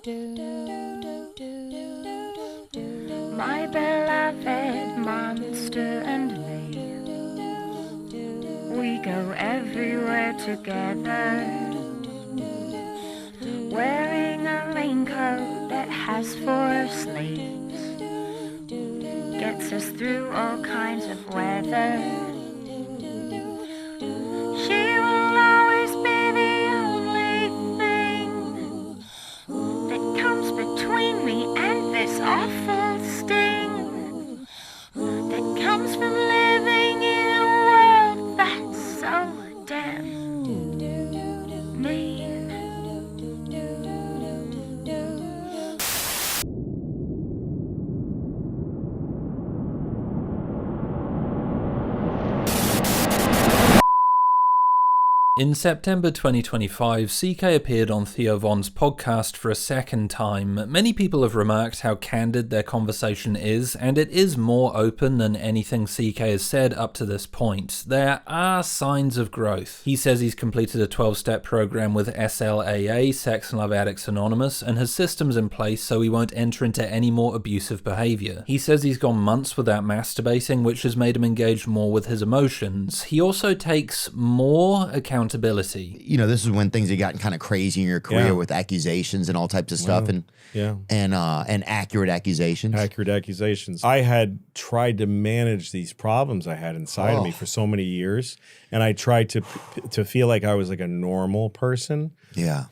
My beloved monster and me, we go everywhere together, wearing a raincoat that has 4 sleeves, gets us through all kinds of weather. She will always be the only thing that comes between me and this awful sting that comes from living in a world that's so damn mean. In September 2025, CK appeared on Theo Von's podcast for a second time. Many people have remarked how candid their conversation is, and it is more open than anything CK has said up to this point. There are signs of growth. He says he's completed a 12-step program with SLAA, Sex and Love Addicts Anonymous, and has systems in place so he won't enter into any more abusive behavior. He says he's gone months without masturbating, which has made him engage more with his emotions. He also takes more accountability. You know, this is when things had gotten kind of crazy in your career with accusations and all types of stuff, and accurate accusations. Accurate accusations. I had tried to manage these problems I had inside of me for so many years, and I tried to feel like I was like a normal person,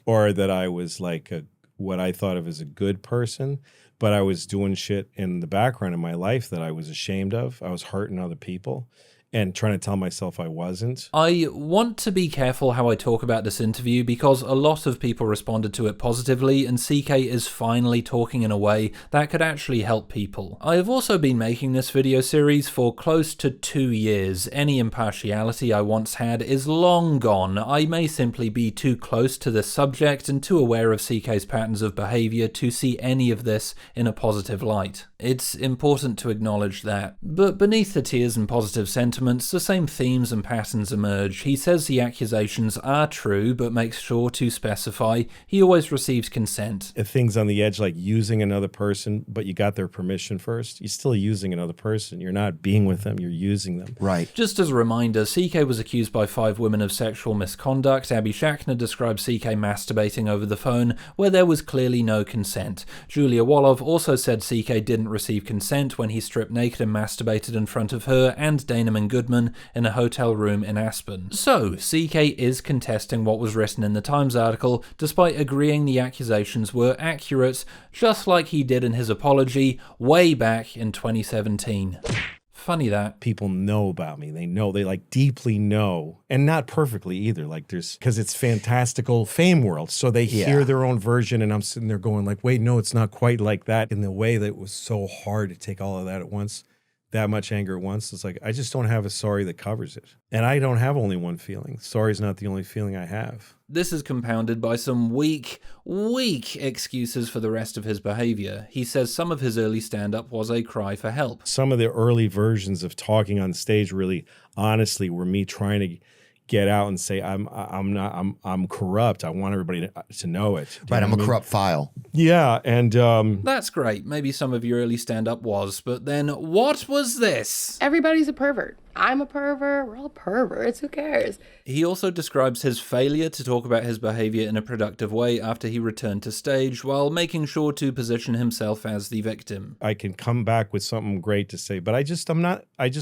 or that I was like what I thought of as a good person. But I was doing shit in the background of my life that I was ashamed of. I was hurting other people and trying to tell myself I wasn't. I want to be careful how I talk about this interview because a lot of people responded to it positively, and CK is finally talking in a way that could actually help people. I have also been making this video series for close to 2 years. Any impartiality I once had is long gone. I may simply be too close to this subject and too aware of CK's patterns of behavior to see any of this in a positive light. It's important to acknowledge that. But beneath the tears and positive sentiments, the same themes and patterns emerge. He says the accusations are true, but makes sure to specify he always receives consent. Things on the edge like using another person, but you got their permission first. You're still using another person. You're not being with them, you're using them. Right. Just as a reminder, CK was accused by 5 women of sexual misconduct. Abby Shackner described CK masturbating over the phone, where there was clearly no consent. Julia Wolof also said CK didn't receive consent when he stripped naked and masturbated in front of her and Daneman Goodman in a hotel room in Aspen. So, CK is contesting what was written in the Times article, despite agreeing the accusations were accurate, just like he did in his apology way back in 2017. Funny that. People know about me. They know, they like deeply know, and not perfectly either. Like because it's fantastical fame world. So they hear their own version, and I'm sitting there going like, wait, no, it's not quite like that. In the way that it was so hard to take all of that at once, that much anger at once. It's like, I just don't have a sorry that covers it. And I don't have only one feeling. Sorry is not the only feeling I have. This is compounded by some weak excuses for the rest of his behavior. He says some of his early stand-up was a cry for help. Some of the early versions of talking on stage really honestly were me trying to get out and say, I'm corrupt. I want everybody to know it. Right, I'm a corrupt file. Yeah, and that's great. Maybe some of your early stand-up was, but then what was this? Everybody's a pervert. I'm a pervert. We're all perverts. Who cares? He also describes his failure to talk about his behavior in a productive way after he returned to stage, while making sure to position himself as the victim. I can come back with something great to say, but I just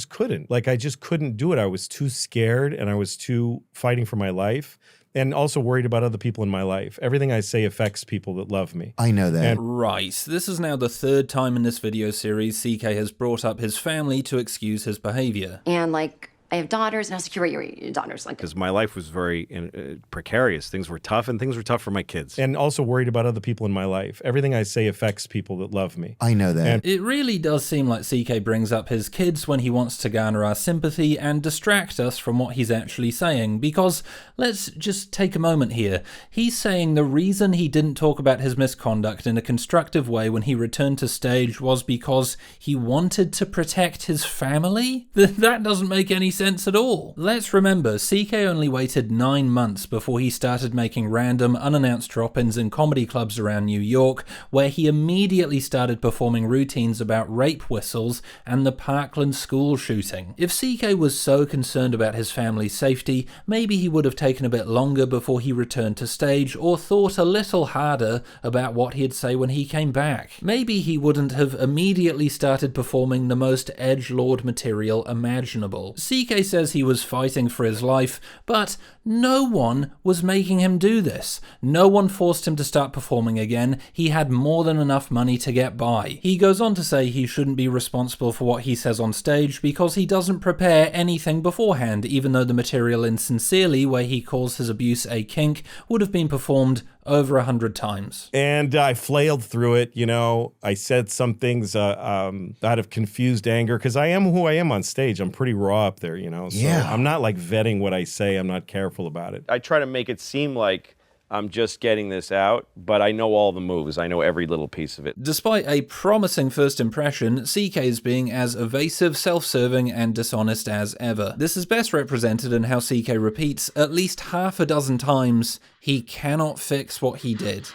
couldn't. Like, I just couldn't do it. I was too scared, and I was too fighting for my life. And also worried about other people in my life. Everything I say affects people that love me. I know that. Right. This is now the 3rd time in this video series CK has brought up his family to excuse his behavior. And like, I have daughters, and I was like, you're right, your daughters. Like, because my life was very precarious. Things were tough, and things were tough for my kids. And also worried about other people in my life. Everything I say affects people that love me. I know that. And it really does seem like CK brings up his kids when he wants to garner our sympathy and distract us from what he's actually saying, because let's just take a moment here. He's saying the reason he didn't talk about his misconduct in a constructive way when he returned to stage was because he wanted to protect his family? That doesn't make any sense at all. Let's remember, CK only waited 9 months before he started making random, unannounced drop-ins in comedy clubs around New York, where he immediately started performing routines about rape whistles and the Parkland school shooting. If CK was so concerned about his family's safety, maybe he would have taken a bit longer before he returned to stage, or thought a little harder about what he'd say when he came back. Maybe he wouldn't have immediately started performing the most edgelord material imaginable. CK says he was fighting for his life, but no one was making him do this. No one forced him to start performing again. He had more than enough money to get by. He goes on to say he shouldn't be responsible for what he says on stage because he doesn't prepare anything beforehand, even though the material in Sincerely, where he calls his abuse a kink, would have been performed over 100 times. And I flailed through it, you know. I said some things out of confused anger, because I am who I am on stage. I'm pretty raw up there, you know. So I'm not like vetting what I say. I'm not careful about it. I try to make it seem like I'm just getting this out, but I know all the moves. I know every little piece of it. Despite a promising first impression, CK is being as evasive, self-serving, and dishonest as ever. This is best represented in how CK repeats at least half a dozen times he cannot fix what he did.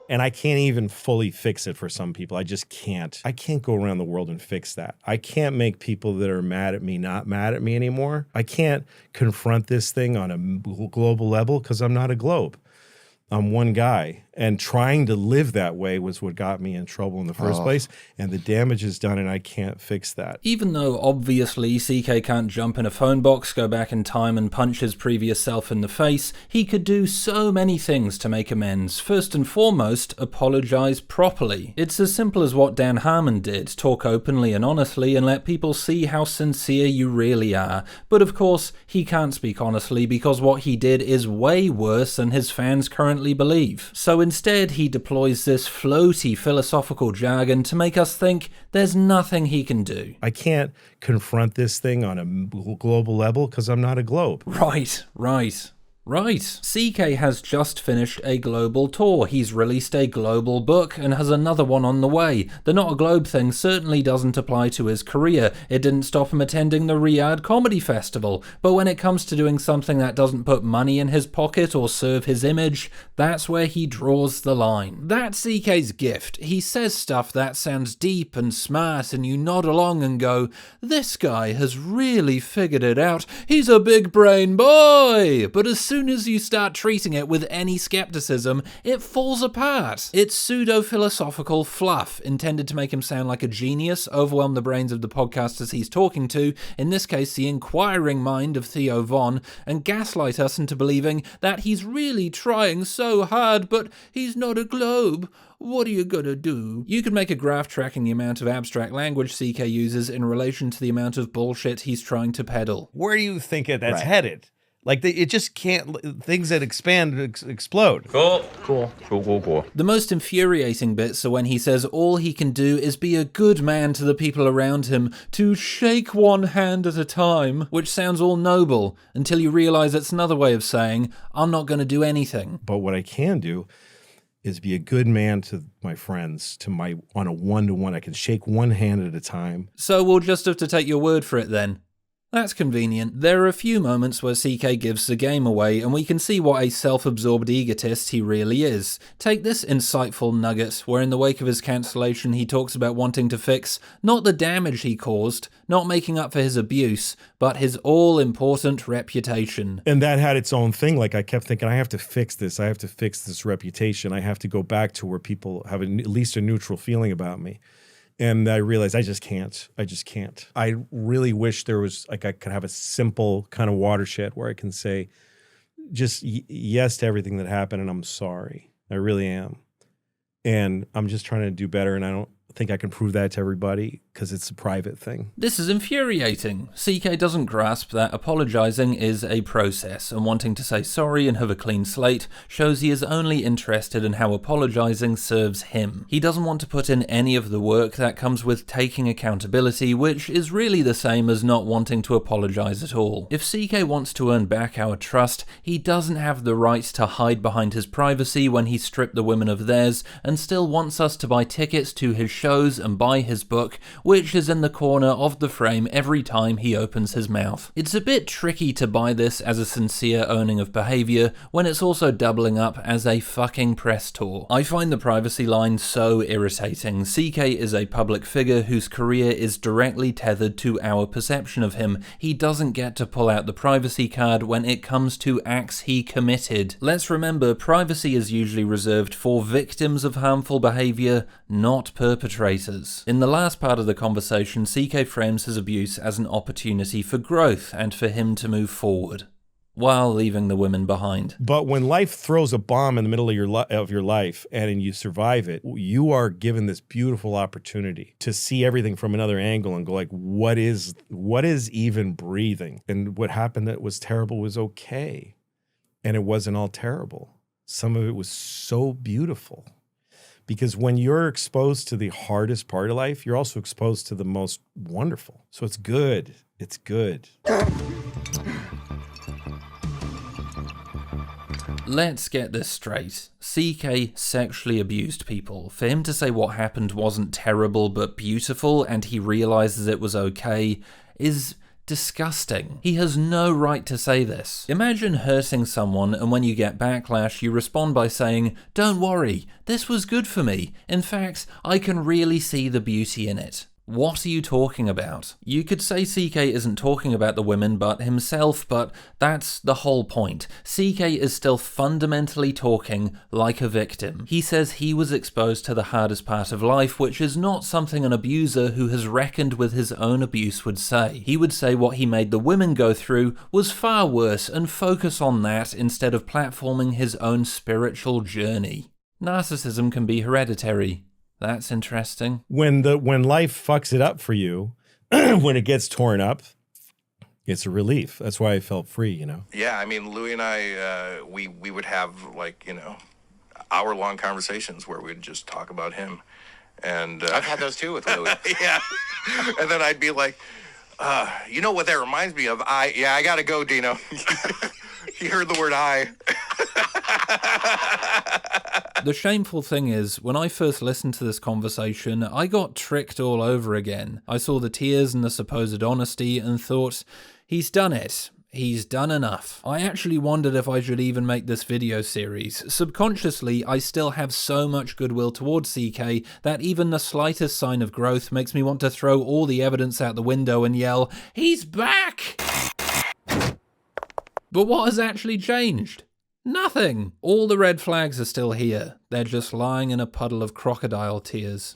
And I can't even fully fix it for some people. I just can't. I can't go around the world and fix that. I can't make people that are mad at me not mad at me anymore. I can't confront this thing on a global level because I'm not a globe. I'm one guy. And trying to live that way was what got me in trouble in the first place. And the damage is done and I can't fix that. Even though obviously CK can't jump in a phone box, go back in time and punch his previous self in the face, he could do so many things to make amends. First and foremost, apologize properly. It's as simple as what Dan Harmon did, talk openly and honestly and let people see how sincere you really are. But of course, he can't speak honestly because what he did is way worse than his fans currently believe. So instead, he deploys this floaty philosophical jargon to make us think there's nothing he can do. I can't confront this thing on a global level because I'm not a globe. Right. CK has just finished a global tour. He's released a global book and has another one on the way. The Not a Globe thing certainly doesn't apply to his career. It didn't stop him attending the Riyadh Comedy Festival. But when it comes to doing something that doesn't put money in his pocket or serve his image, that's where he draws the line. That's CK's gift. He says stuff that sounds deep and smart and you nod along and go, this guy has really figured it out. He's a big brain boy. But as soon as you start treating it with any skepticism, it falls apart. It's pseudo-philosophical fluff intended to make him sound like a genius, overwhelm the brains of the podcasters he's talking to, in this case the inquiring mind of Theo Von, and gaslight us into believing that he's really trying so hard, but he's not a globe. What are you gonna do? You could make a graph tracking the amount of abstract language CK uses in relation to the amount of bullshit he's trying to peddle. Where do you think that's headed? Like, it just can't, things that expand explode. Cool. The most infuriating bits are when he says all he can do is be a good man to the people around him, to shake one hand at a time, which sounds all noble, until you realize it's another way of saying, I'm not going to do anything. But what I can do is be a good man to my friends, on a one-to-one. I can shake one hand at a time. So we'll just have to take your word for it then. That's convenient. There are a few moments where CK gives the game away, and we can see what a self-absorbed egotist he really is. Take this insightful nugget, where in the wake of his cancellation he talks about wanting to fix not the damage he caused, not making up for his abuse, but his all-important reputation. And that had its own thing. Like, I kept thinking, I have to fix this. I have to fix this reputation. I have to go back to where people have at least a neutral feeling about me. And I realized I just can't. I really wish there was, like, I could have a simple kind of watershed where I can say just yes to everything that happened and I'm sorry. I really am. And I'm just trying to do better, and I don't think I can prove that to everybody because it's a private thing. This is infuriating. CK doesn't grasp that apologizing is a process, and wanting to say sorry and have a clean slate shows he is only interested in how apologizing serves him. He doesn't want to put in any of the work that comes with taking accountability, which is really the same as not wanting to apologize at all. If CK wants to earn back our trust, he doesn't have the right to hide behind his privacy when he stripped the women of theirs and still wants us to buy tickets to his show shows and buy his book, which is in the corner of the frame every time he opens his mouth. It's a bit tricky to buy this as a sincere owning of behaviour when it's also doubling up as a fucking press tour. I find the privacy line so irritating. CK is a public figure whose career is directly tethered to our perception of him. He doesn't get to pull out the privacy card when it comes to acts he committed. Let's remember, privacy is usually reserved for victims of harmful behaviour, not perpetrators. In the last part of the conversation, CK frames his abuse as an opportunity for growth and for him to move forward, while leaving the women behind. But when life throws a bomb in the middle of your life and you survive it, you are given this beautiful opportunity to see everything from another angle and go like, what is even breathing? And what happened that was terrible was okay. And it wasn't all terrible. Some of it was so beautiful. Because when you're exposed to the hardest part of life, you're also exposed to the most wonderful. So it's good. It's good. Let's get this straight. CK sexually abused people. For him to say what happened wasn't terrible but beautiful and he realizes it was okay is disgusting. He has no right to say this. Imagine hurting someone and when you get backlash, you respond by saying, "Don't worry, this was good for me. In fact, I can really see the beauty in it." What are you talking about? You could say CK isn't talking about the women but himself, but that's the whole point. CK is still fundamentally talking like a victim. He says he was exposed to the hardest part of life, which is not something an abuser who has reckoned with his own abuse would say. He would say what he made the women go through was far worse and focus on that instead of platforming his own spiritual journey. Narcissism can be hereditary. That's interesting. When life fucks it up for you, when it gets torn up, it's a relief. That's why I felt free, you know? Yeah, I mean, Louis and I, we would have hour-long conversations where we'd just talk about him. And I've had those too with Louis. Yeah. And then I'd be like, you know what that reminds me of? I gotta go, Dino. He heard the word I. The shameful thing is, when I first listened to this conversation, I got tricked all over again. I saw the tears and the supposed honesty and thought, he's done it. He's done enough. I actually wondered if I should even make this video series. Subconsciously, I still have so much goodwill towards CK that even the slightest sign of growth makes me want to throw all the evidence out the window and yell, "He's back!" But what has actually changed? Nothing. All the red flags are still here. They're just lying in a puddle of crocodile tears.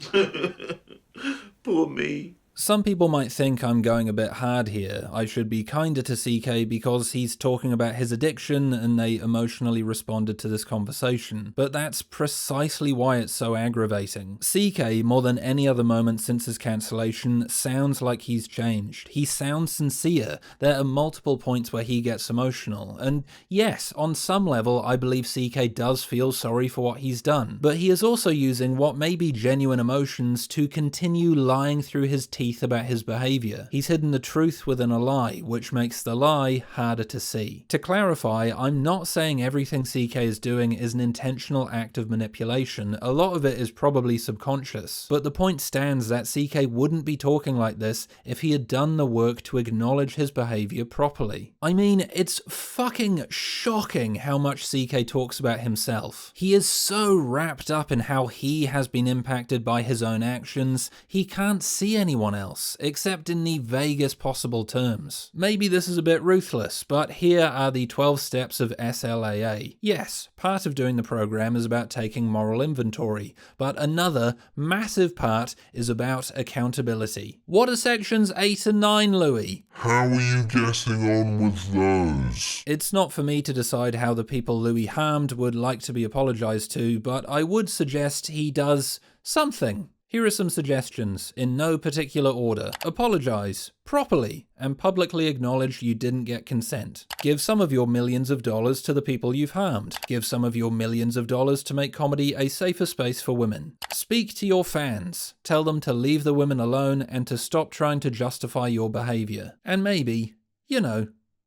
Poor me. Some people might think I'm going a bit hard here. I should be kinder to CK because he's talking about his addiction and they emotionally responded to this conversation. But that's precisely why it's so aggravating. CK, more than any other moment since his cancellation, sounds like he's changed. He sounds sincere. There are multiple points where he gets emotional. And yes, on some level, I believe CK does feel sorry for what he's done. But he is also using what may be genuine emotions to continue lying through his teeth about his behaviour. He's hidden the truth within a lie, which makes the lie harder to see. To clarify, I'm not saying everything CK is doing is an intentional act of manipulation. A lot of it is probably subconscious. But the point stands that CK wouldn't be talking like this if he had done the work to acknowledge his behaviour properly. I mean, it's fucking shocking how much CK talks about himself. He is so wrapped up in how he has been impacted by his own actions, he can't see anyone else, except in the vaguest possible terms. Maybe this is a bit ruthless, but here are the 12 steps of SLAA. Yes, part of doing the program is about taking moral inventory, but another massive part is about accountability. What are sections 8 and 9, Louis? How are you getting on with those? It's not for me to decide how the people Louis harmed would like to be apologised to, but I would suggest he does something. Here are some suggestions, in no particular order. Apologise, properly, and publicly acknowledge you didn't get consent. Give some of your millions of dollars to the people you've harmed. Give some of your millions of dollars to make comedy a safer space for women. Speak to your fans. Tell them to leave the women alone and to stop trying to justify your behaviour. And maybe,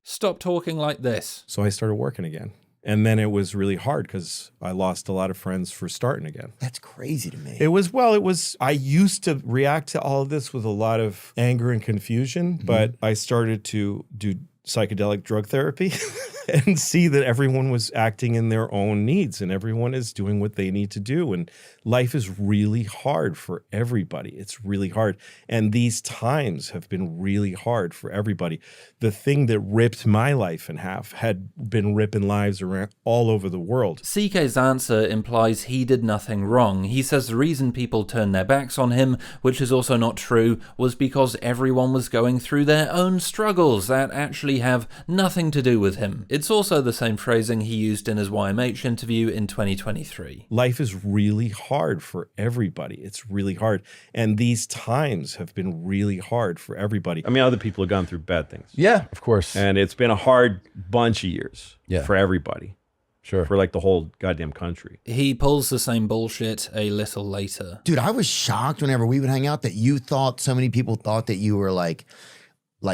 stop talking like this. So I started working again. And then it was really hard because I lost a lot of friends for starting again. That's crazy to me. I used to react to all of this with a lot of anger and confusion, but I started to do psychedelic drug therapy and see that everyone was acting in their own needs and everyone is doing what they need to do. And life is really hard for everybody. It's really hard. And these times have been really hard for everybody. The thing that ripped my life in half had been ripping lives around all over the world. CK's answer implies he did nothing wrong. He says the reason people turned their backs on him, which is also not true, was because everyone was going through their own struggles that actually have nothing to do with him. It's also the same phrasing he used in his YMH interview in 2023. Life is really hard for everybody. It's really hard. And these times have been really hard for everybody. I mean, other people have gone through bad things. Yeah, of course. And it's been a hard bunch of years for everybody. Sure. For like the whole goddamn country. He pulls the same bullshit a little later. Dude, I was shocked whenever we would hang out that you thought, so many people thought that you were like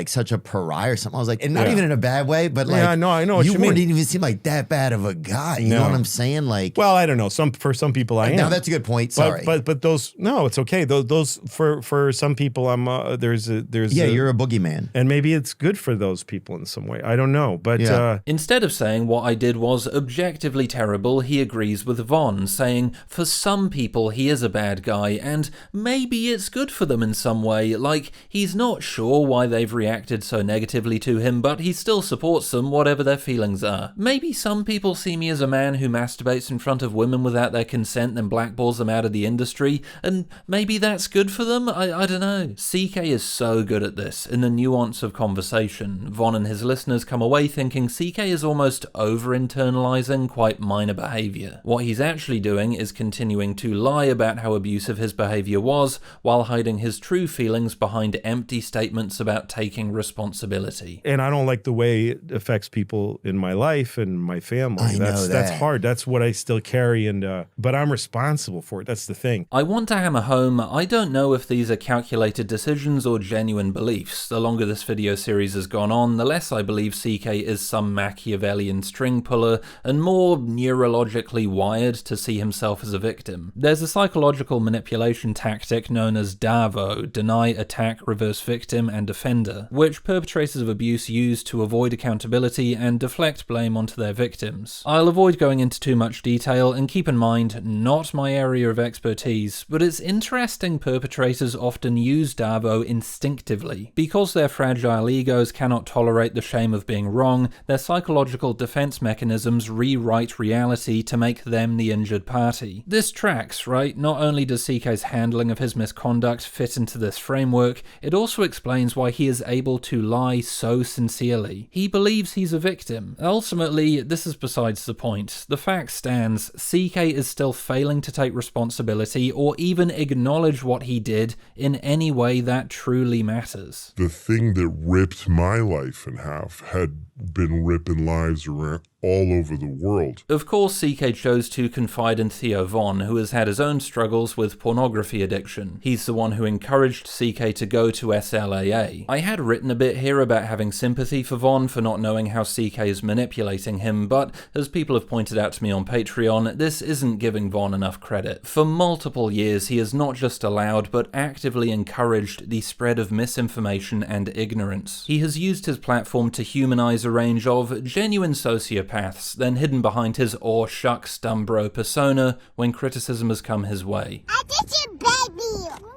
such a pariah or something. I was like, and not even in a bad way, but like, I know what you mean. didn't even seem like that bad of a guy. You know what I'm saying? Like, well, I don't know. For some people, I am. No, that's a good point. Sorry, but those, no, it's okay. Those for some people, I'm you're a boogeyman, and maybe it's good for those people in some way. I don't know, but instead of saying what I did was objectively terrible, he agrees with Von, saying for some people he is a bad guy, and maybe it's good for them in some way. Like he's not sure why they've reacted so negatively to him, but he still supports them, whatever their feelings are. Maybe some people see me as a man who masturbates in front of women without their consent and blackballs them out of the industry, and maybe that's good for them? I don't know. CK is so good at this, in the nuance of conversation. Von and his listeners come away thinking CK is almost over-internalizing quite minor behavior. What he's actually doing is continuing to lie about how abusive his behavior was, while hiding his true feelings behind empty statements about taking responsibility. And I don't like the way it affects people in my life and my family. That's hard. That's what I still carry, and but I'm responsible for it. That's the thing. I want to hammer home, I don't know if these are calculated decisions or genuine beliefs. The longer this video series has gone on, the less I believe CK is some Machiavellian string puller and more neurologically wired to see himself as a victim. There's a psychological manipulation tactic known as DAVO, deny, attack, reverse victim, and defender, which perpetrators of abuse use to avoid accountability and deflect blame onto their victims. I'll avoid going into too much detail, and keep in mind, not my area of expertise, but it's interesting perpetrators often use DAVO instinctively. Because their fragile egos cannot tolerate the shame of being wrong, their psychological defense mechanisms rewrite reality to make them the injured party. This tracks, right? Not only does CK's handling of his misconduct fit into this framework, it also explains why he is able to lie so sincerely. He believes he's a victim. Ultimately, this is besides the point. The fact stands, CK is still failing to take responsibility or even acknowledge what he did in any way that truly matters. The thing that ripped my life in half had been ripping lives around all over the world. Of course, CK chose to confide in Theo Von, who has had his own struggles with pornography addiction. He's the one who encouraged CK to go to SLAA. I had written a bit here about having sympathy for Von for not knowing how CK is manipulating him, but as people have pointed out to me on Patreon, this isn't giving Von enough credit. For multiple years, he has not just allowed, but actively encouraged the spread of misinformation and ignorance. He has used his platform to humanize a range of genuine sociopaths, then hidden behind his "aw shucks dumb bro" persona when criticism has come his way.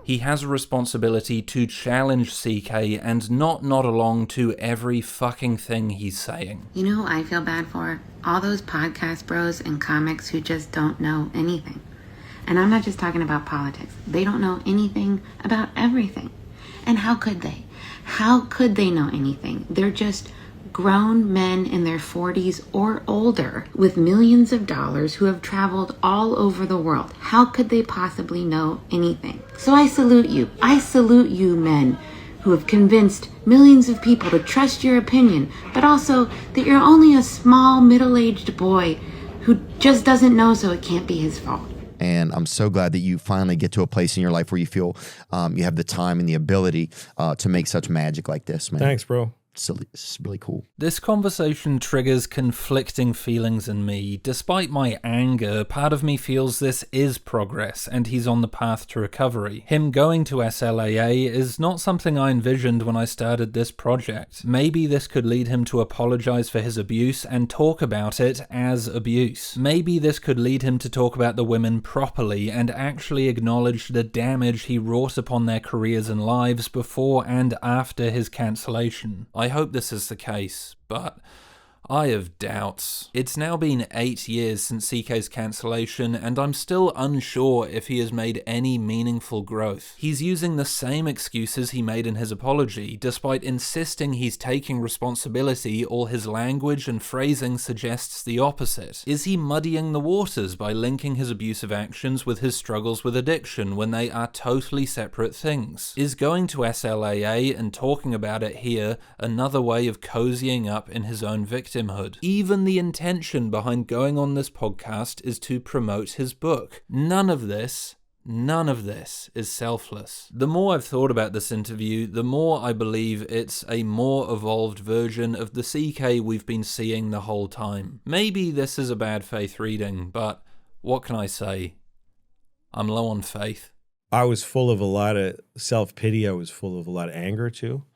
He has a responsibility to challenge CK and not nod along to every fucking thing he's saying. You know who I feel bad for? All those podcast bros and comics who just don't know anything. And I'm not just talking about politics. They don't know anything about everything. And how could they? How could they know anything? They're just grown men in their 40s or older with millions of dollars who have traveled all over the world. How could they possibly know anything? So I salute you. I salute you men who have convinced millions of people to trust your opinion, but also that you're only a small middle-aged boy who just doesn't know, so it can't be his fault. And I'm so glad that you finally get to a place in your life where you feel you have the time and the ability to make such magic like this, man. Thanks, bro. it's really cool. This conversation triggers conflicting feelings in me. Despite my anger, part of me feels this is progress and he's on the path to recovery. Him going to SLAA is not something I envisioned when I started this project. Maybe this could lead him to apologize for his abuse and talk about it as abuse. Maybe this could lead him to talk about the women properly and actually acknowledge the damage he wrought upon their careers and lives before and after his cancellation. I hope this is the case, but I have doubts. It's now been 8 years since CK's cancellation, and I'm still unsure if he has made any meaningful growth. He's using the same excuses he made in his apology, despite insisting he's taking responsibility. All his language and phrasing suggests the opposite. Is he muddying the waters by linking his abusive actions with his struggles with addiction when they are totally separate things? Is going to SLAA and talking about it here another way of cozying up in his own victimhood? Even the intention behind going on this podcast is to promote his book. None of this is selfless. The more I've thought about this interview, the more I believe it's a more evolved version of the CK we've been seeing the whole time. Maybe this is a bad faith reading, but what can I say? I'm low on faith. I was full of a lot of self-pity. I was full of a lot of anger too.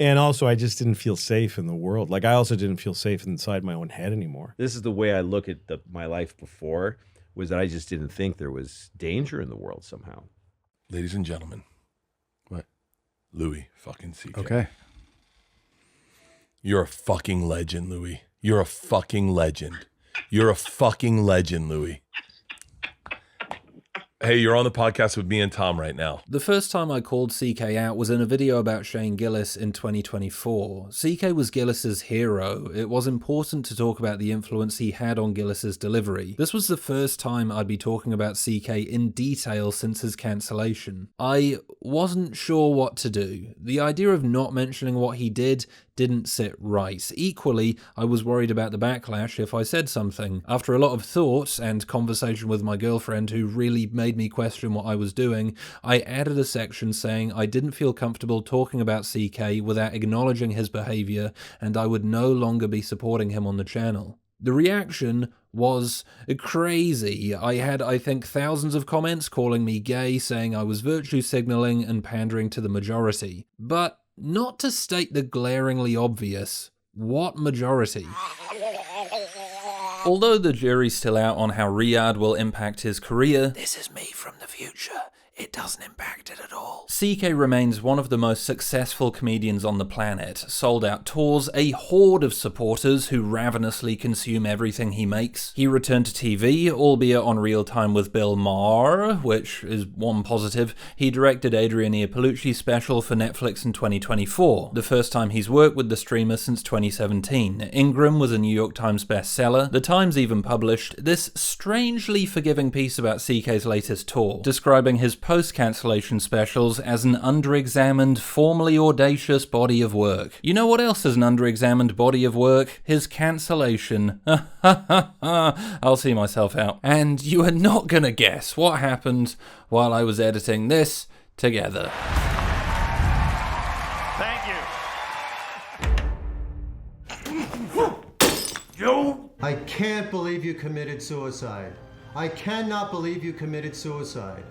And also, I just didn't feel safe in the world. Like, I also didn't feel safe inside my own head anymore. This is the way I look at my life before, was that I just didn't think there was danger in the world somehow. Ladies and gentlemen. What? Louis fucking CK. Okay. You're a fucking legend, Louis. You're a fucking legend. You're a fucking legend, Louis. Hey, you're on the podcast with me and Tom right now. The first time I called CK out was in a video about Shane Gillis in 2024. CK was Gillis's hero. It was important to talk about the influence he had on Gillis's delivery. This was the first time I'd be talking about CK in detail since his cancellation. I wasn't sure what to do. The idea of not mentioning what he didn't sit right. Equally, I was worried about the backlash if I said something. After a lot of thought and conversation with my girlfriend, who really made me question what I was doing, I added a section saying I didn't feel comfortable talking about CK without acknowledging his behavior, and I would no longer be supporting him on the channel. The reaction was crazy. I had, I think, thousands of comments calling me gay, saying I was virtue signaling and pandering to the majority. But not to state the glaringly obvious, what majority? Although the jury's still out on how WRLD will impact his career, this is me from the future. It doesn't impact it at all. CK remains one of the most successful comedians on the planet, sold out tours, a horde of supporters who ravenously consume everything he makes. He returned to TV, albeit on Real Time with Bill Maher, which is one positive. He directed Adrian Iapolucci's special for Netflix in 2024, the first time he's worked with the streamer since 2017. Ingram was a New York Times bestseller. The Times even published this strangely forgiving piece about CK's latest tour, describing his post-cancellation specials as an underexamined, formally audacious body of work. You know what else is an underexamined body of work? His cancellation. I'll see myself out. And you are not gonna guess what happened while I was editing this together. Thank you. Joe? I can't believe you committed suicide. I cannot believe you committed suicide.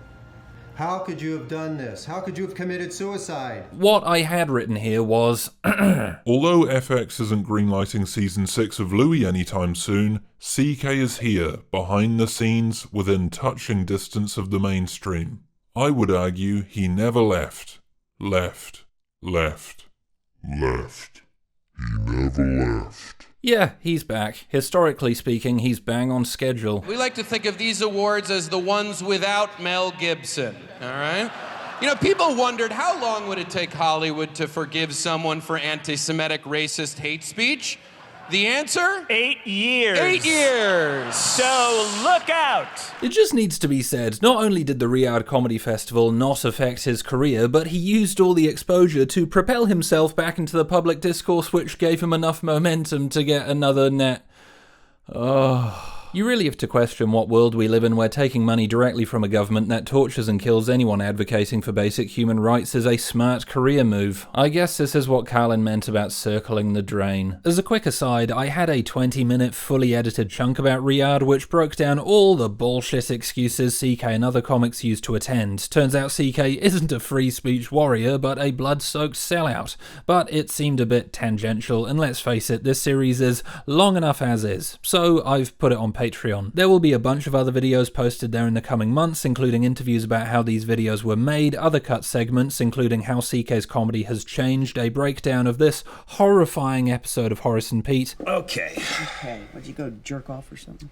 How could you have done this? How could you have committed suicide? What I had written here was, although FX isn't greenlighting season 6 of Louis anytime soon, CK is here, behind the scenes, within touching distance of the mainstream. I would argue he never left. Left. He never left. Yeah, he's back. Historically speaking, he's bang on schedule. We like to think of these awards as the ones without Mel Gibson, all right? You know, people wondered how long would it take Hollywood to forgive someone for anti-Semitic, racist hate speech? The answer? 8 years. 8 years. So look out. It just needs to be said, not only did the WRLD Comedy Festival not affect his career, but he used all the exposure to propel himself back into the public discourse, which gave him enough momentum to get another net. Oh. You really have to question what world we live in where taking money directly from a government that tortures and kills anyone advocating for basic human rights is a smart career move. I guess this is what Carlin meant about circling the drain. As a quick aside, I had a 20-minute fully edited chunk about Riyadh which broke down all the bullshit excuses CK and other comics used to attend. Turns out CK isn't a free speech warrior, but a blood-soaked sellout. But it seemed a bit tangential, and let's face it, this series is long enough as is. So I've put it on Patreon. There will be a bunch of other videos posted there in the coming months, including interviews about how these videos were made, other cut segments, including how CK's comedy has changed, a breakdown of this horrifying episode of Horace and Pete. Okay, why'd you go jerk off or something?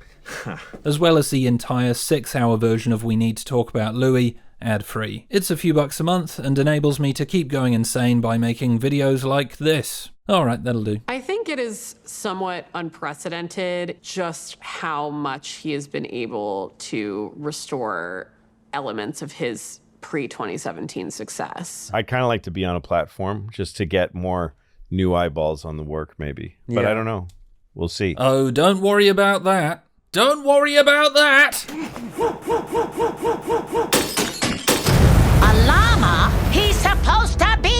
As well as the entire 6-hour version of We Need to Talk About Louis, ad-free. It's a few bucks a month and enables me to keep going insane by making videos like this. Alright, that'll do. I think it is somewhat unprecedented just how much he has been able to restore elements of his pre-2017 success. I'd kind of like to be on a platform just to get more new eyeballs on the work, maybe. But I don't know. We'll see. Oh, don't worry about that. Don't worry about that! A llama? He's supposed to be...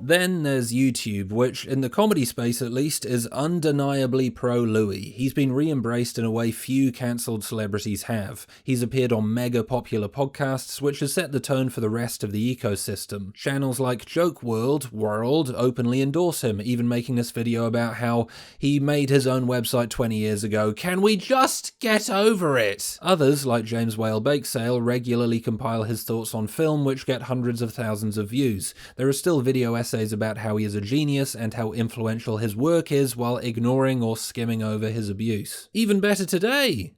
Then there's YouTube, which, in the comedy space at least, is undeniably pro-Louis. He's been re-embraced in a way few cancelled celebrities have. He's appeared on mega-popular podcasts, which has set the tone for the rest of the ecosystem. Channels like WRLD openly endorse him, even making this video about how he made his own website 20 years ago. Can we just get over it? Others, like James Whale Bakesale, regularly compile his thoughts on film, which get hundreds of thousands of views. There are still video essays about how he is a genius and how influential his work is while ignoring or skimming over his abuse. Even better today!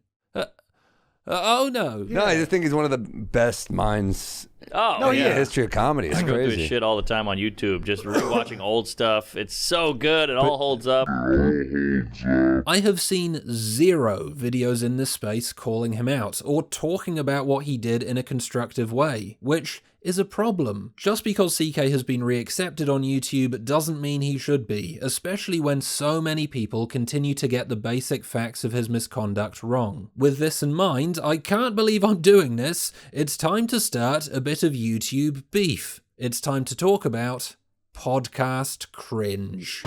Oh no. No, I just think he's one of the best minds Oh, in the history of comedy. It's I go through crazy. his shit all the time on YouTube, just rewatching old stuff. It's so good. It all holds up. I have seen 0 videos in this space calling him out or talking about what he did in a constructive way, which is a problem. Just because CK has been reaccepted on YouTube doesn't mean he should be, especially when so many people continue to get the basic facts of his misconduct wrong. With this in mind, I can't believe I'm doing this. It's time to start a bit of YouTube beef. It's time to talk about podcast cringe.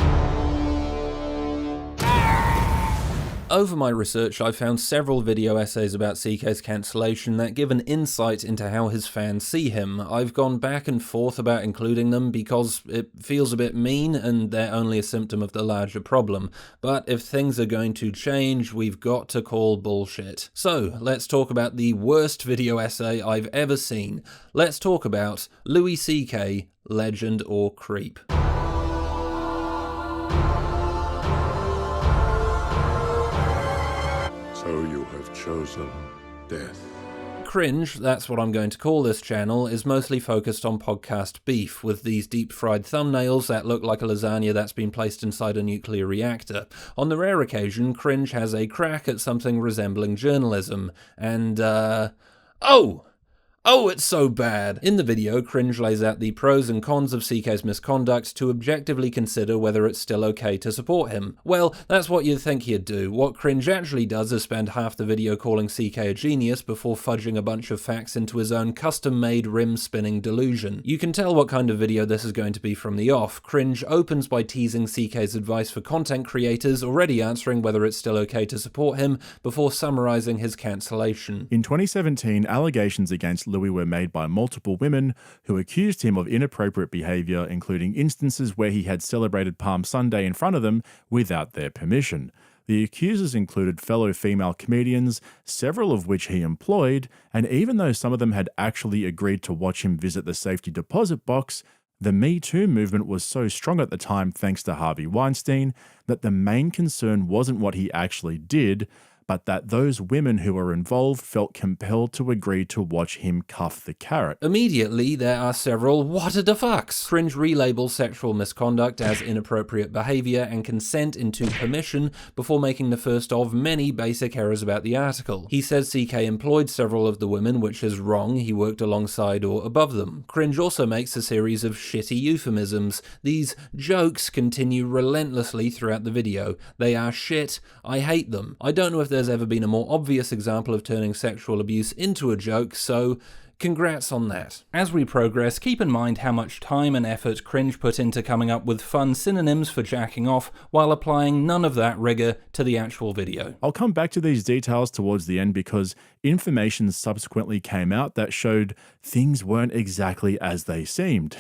Over my research, I found several video essays about CK's cancellation that give an insight into how his fans see him. I've gone back and forth about including them because it feels a bit mean and they're only a symptom of the larger problem. But if things are going to change, we've got to call bullshit. So, let's talk about the worst video essay I've ever seen. Let's talk about Louis CK, Legend or Creep. So you have chosen death. Cringe, that's what I'm going to call this channel, is mostly focused on podcast beef, with these deep-fried thumbnails that look like a lasagna that's been placed inside a nuclear reactor. On the rare occasion, Cringe has a crack at something resembling journalism, and, Oh, it's so bad! In the video, Cringe lays out the pros and cons of CK's misconduct to objectively consider whether it's still okay to support him. Well, that's what you'd think he'd do. What Cringe actually does is spend half the video calling CK a genius before fudging a bunch of facts into his own custom-made rim-spinning delusion. You can tell what kind of video this is going to be from the off. Cringe opens by teasing CK's advice for content creators, already answering whether it's still okay to support him, before summarizing his cancellation. In 2017, allegations against Louis were made by multiple women who accused him of inappropriate behavior, including instances where he had celebrated Palm Sunday in front of them without their permission. The accusers included fellow female comedians, several of which he employed, and even though some of them had actually agreed to watch him visit the safety deposit box, the Me Too movement was so strong at the time thanks to Harvey Weinstein that the main concern wasn't what he actually did, but that those women who were involved felt compelled to agree to watch him cuff the carrot. Immediately, there are several what the fucks. Cringe relabels sexual misconduct as inappropriate behavior and consent into permission before making the first of many basic errors about the article. He says CK employed several of the women, which is wrong. He worked alongside or above them. Cringe also makes a series of shitty euphemisms. These jokes continue relentlessly throughout the video. They are shit. I hate them. I don't know if they're there's ever been a more obvious example of turning sexual abuse into a joke, so congrats on that. As we progress, keep in mind how much time and effort Cringe put into coming up with fun synonyms for jacking off while applying none of that rigor to the actual video. I'll come back to these details towards the end because information subsequently came out that showed things weren't exactly as they seemed.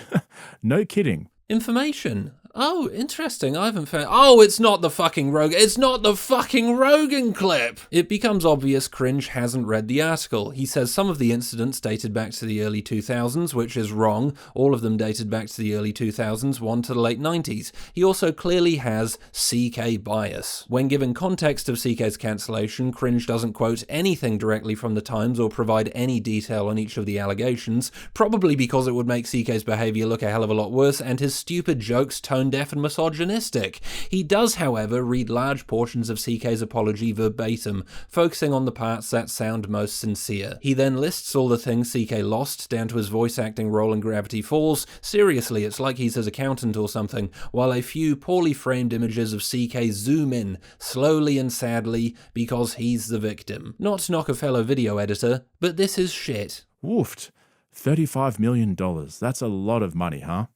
No kidding. Information? Oh, interesting. I haven't found... Oh, it's not the fucking Rogan. It's not the fucking Rogan clip. It becomes obvious Cringe hasn't read the article. He says some of the incidents dated back to the early 2000s, which is wrong. All of them dated back to the early 2000s, one to the late 90s. He also clearly has CK bias. When given context of CK's cancellation, Cringe doesn't quote anything directly from the Times or provide any detail on each of the allegations, probably because it would make CK's behaviour look a hell of a lot worse and his stupid jokes tone deaf and misogynistic. He does, however, read large portions of CK's apology verbatim, focusing on the parts that sound most sincere. He then lists all the things CK lost, down to his voice acting role in Gravity Falls. Seriously, it's like he's his accountant or something, while a few poorly framed images of CK zoom in, slowly and sadly, because he's the victim. Not to knock a fellow video editor, but this is shit. Woofed. $35 million. That's a lot of money, huh?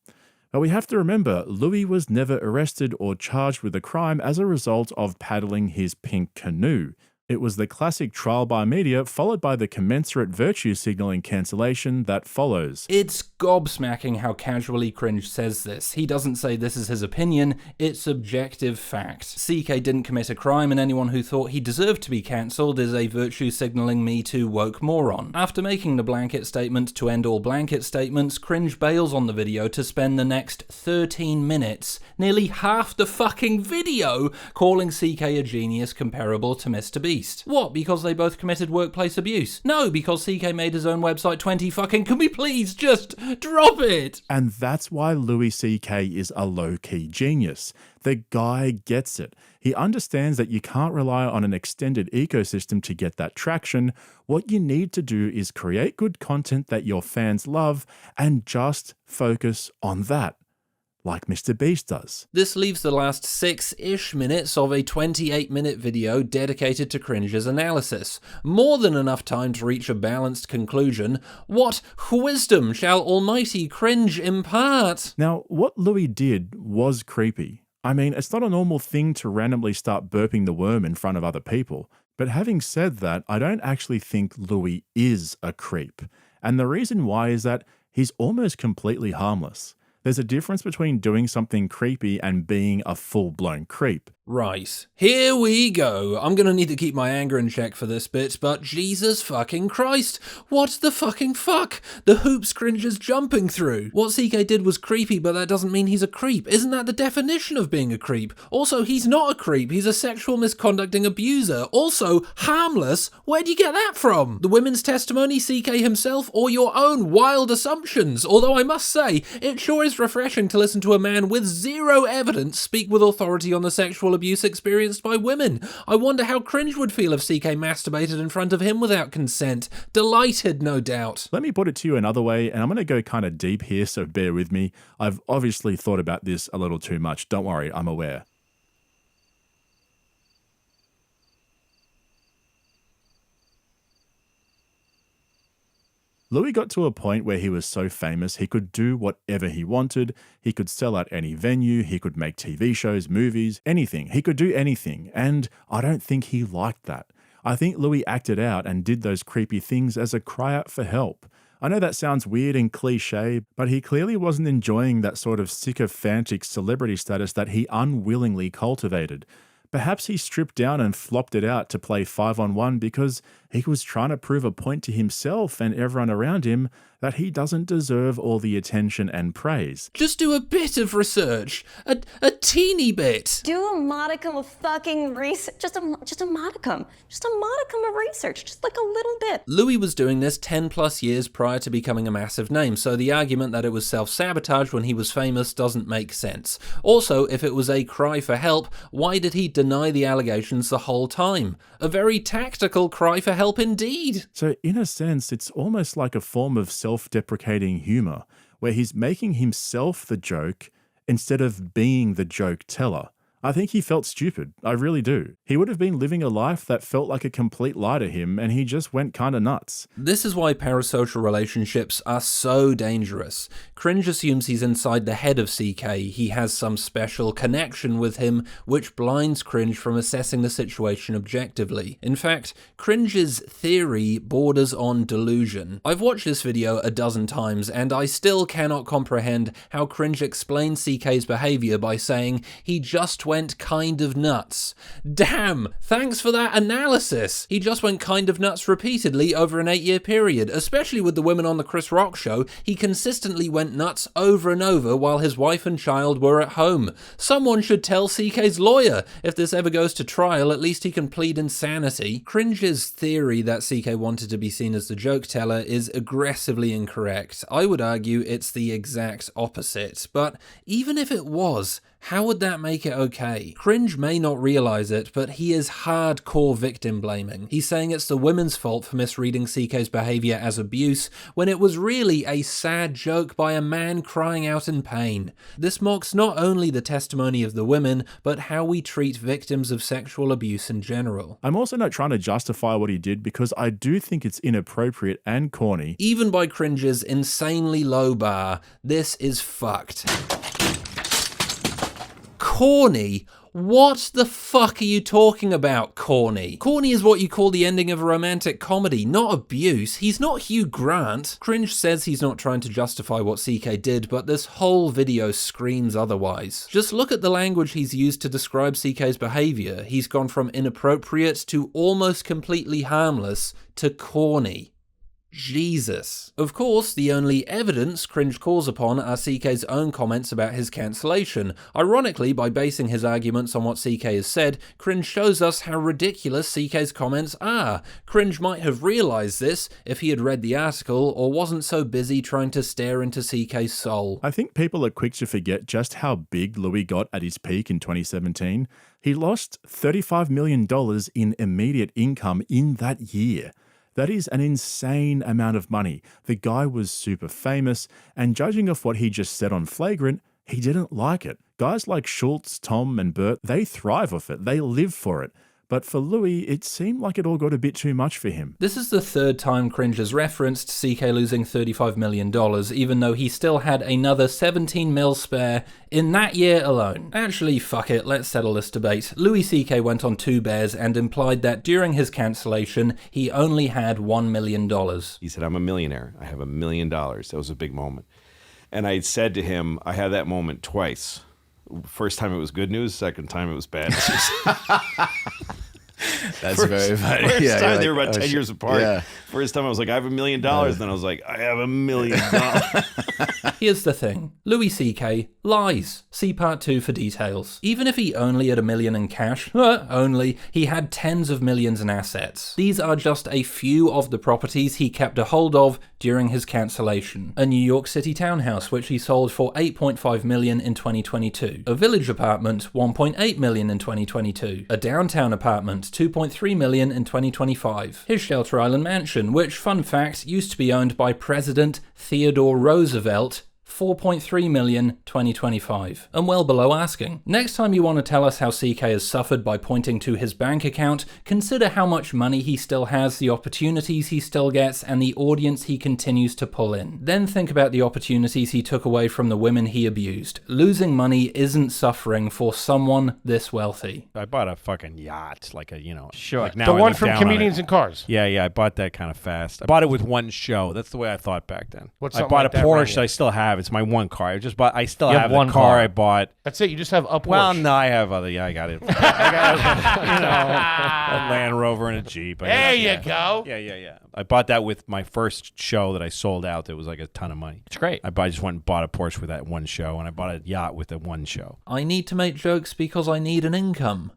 But we have to remember, Louis was never arrested or charged with a crime as a result of paddling his pink canoe. It was the classic trial by media followed by the commensurate virtue signaling cancellation that follows. It's gobsmacking how casually Cringe says this. He doesn't say this is his opinion, it's objective fact. CK didn't commit a crime and anyone who thought he deserved to be cancelled is a virtue signaling Me Too woke moron. After making the blanket statement to end all blanket statements, Cringe bails on the video to spend the next 13 minutes, nearly half the fucking video, calling CK a genius comparable to Mr. Beast. What, because they both committed workplace abuse? No, because CK made his own website 20 fucking... Can we please just drop it? And that's why Louis CK is a low-key genius. The guy gets it. He understands that you can't rely on an extended ecosystem to get that traction. What you need to do is create good content that your fans love and just focus on that. Like Mr. Beast does. This leaves the last 6-ish minutes of a 28-minute video dedicated to Cringe's analysis. More than enough time to reach a balanced conclusion. What wisdom shall almighty Cringe impart? Now, what Louis did was creepy. I mean, it's not a normal thing to randomly start burping the worm in front of other people. But having said that, I don't actually think Louis is a creep. And the reason why is that he's almost completely harmless. There's a difference between doing something creepy and being a full-blown creep. Right, here we go. I'm gonna need to keep my anger in check for this bit, but Jesus fucking Christ, what the fucking fuck? The hoops Cringe is jumping through. What CK did was creepy, but that doesn't mean he's a creep. Isn't that the definition of being a creep? Also, he's not a creep, he's a sexual misconducting abuser. Also, harmless? Where do you get that from? The women's testimony, CK himself, or your own wild assumptions? Although I must say, it sure is refreshing to listen to a man with zero evidence speak with authority on the sexual abuse experienced by women. I wonder how Cringe would feel if CK masturbated in front of him without consent. Delighted, no doubt. Let me put it to you another way, and I'm going to go kind of deep here, so bear with me. I've obviously thought about this a little too much. Don't worry, I'm aware. Louis got to a point where he was so famous he could do whatever he wanted. He could sell out any venue, he could make TV shows, movies, anything. He could do anything, and I don't think he liked that. I think Louis acted out and did those creepy things as a cry out for help. I know that sounds weird and cliche, but he clearly wasn't enjoying that sort of sycophantic celebrity status that he unwillingly cultivated. Perhaps he stripped down and flopped it out to play 5-on-1 because he was trying to prove a point to himself and everyone around him that he doesn't deserve all the attention and praise. Just do a bit of research. A teeny bit. Do a modicum of fucking research. Just a modicum. Just a modicum of research. Just like a little bit. Louis was doing this 10 plus years prior to becoming a massive name, so the argument that it was self-sabotage when he was famous doesn't make sense. Also, if it was a cry for help, why did he deny the allegations the whole time? A very tactical cry for help indeed. So in a sense, it's almost like a form of self-deprecating humor, where he's making himself the joke instead of being the joke teller. I think he felt stupid. I really do. He would have been living a life that felt like a complete lie to him, and he just went kinda nuts. This is why parasocial relationships are so dangerous. Cringe assumes he's inside the head of CK, he has some special connection with him, which blinds Cringe from assessing the situation objectively. In fact, Cringe's theory borders on delusion. I've watched this video a dozen times, and I still cannot comprehend how Cringe explains CK's behaviour by saying he just went kind of nuts. Damn! Thanks for that analysis! He just went kind of nuts repeatedly over an 8-year period, especially with the women on the Chris Rock show. He consistently went nuts over and over while his wife and child were at home. Someone should tell CK's lawyer. If this ever goes to trial, at least he can plead insanity. Cringe's theory that CK wanted to be seen as the joke teller is aggressively incorrect. I would argue it's the exact opposite. But even if it was, how would that make it okay? Cringe may not realise it, but he is hardcore victim blaming. He's saying it's the women's fault for misreading CK's behaviour as abuse, when it was really a sad joke by a man crying out in pain. This mocks not only the testimony of the women, but how we treat victims of sexual abuse in general. I'm also not trying to justify what he did, because I do think it's inappropriate and corny. Even by Cringe's insanely low bar, this is fucked. Corny? What the fuck are you talking about, corny? Corny is what you call the ending of a romantic comedy, not abuse. He's not Hugh Grant. Cringe says he's not trying to justify what CK did, but this whole video screams otherwise. Just look at the language he's used to describe CK's behaviour. He's gone from inappropriate to almost completely harmless to corny. Jesus. Of course, the only evidence Cringe calls upon are CK's own comments about his cancellation. Ironically, by basing his arguments on what CK has said, Cringe shows us how ridiculous CK's comments are. Cringe might have realised this if he had read the article or wasn't so busy trying to stare into CK's soul. I think people are quick to forget just how big Louis got at his peak in 2017. He lost $35 million in immediate income in that year. That is an insane amount of money. The guy was super famous, and judging off what he just said on Flagrant, he didn't like it. Guys like Schultz, Tom, and Bert, they thrive off it. They live for it. But for Louis, it seemed like it all got a bit too much for him. This is the third time Cringe has referenced CK losing $35 million, even though he still had another 17 mil spare in that year alone. Actually, fuck it, let's settle this debate. Louis CK went on Two Bears and implied that during his cancellation, he only had $1 million. He said, I'm a millionaire. I have $1 million. That was a big moment. And I said to him, I had that moment twice. First time it was good news, second time it was bad news. That's very funny. First time they were about 10 years apart. Yeah. First time I was like, I have $1 million. Then I was like, I have $1 million. Here's the thing. Louis CK lies. See part 2 for details. Even if he only had $1 million in cash, he had tens of millions in assets. These are just a few of the properties he kept a hold of during his cancellation. A New York City townhouse, which he sold for $8.5 million in 2022. A village apartment, $1.8 million in 2022. A downtown apartment, $2.3 million in 2025. His Shelter Island mansion, which, fun fact, used to be owned by President Theodore Roosevelt, $4.3 million 2025, and well below asking. Next time you want to tell us how CK has suffered by pointing to his bank account, consider how much money he still has, the opportunities he still gets, and the audience he continues to pull in. Then think about the opportunities he took away from the women he abused. Losing money isn't suffering for someone this wealthy. I bought a fucking yacht, like a, Sure. Like now The I one look from down on Comedians it. and Cars. Yeah, I bought that kind of fast. I bought it with one show. That's the way I thought back then. What's I something bought like a that, Porsche. Ryan? I still have. It's my one car. I still You have have the one car car. I bought. That's it. You just have a Porsche. Well, no, I have other. Yeah, I got it. I got a Land Rover and a Jeep. There you go. Yeah. I bought that with my first show that I sold out. That was like a ton of money. It's great. I just went and bought a Porsche with that one show, and I bought a yacht with that one show. I need to make jokes because I need an income.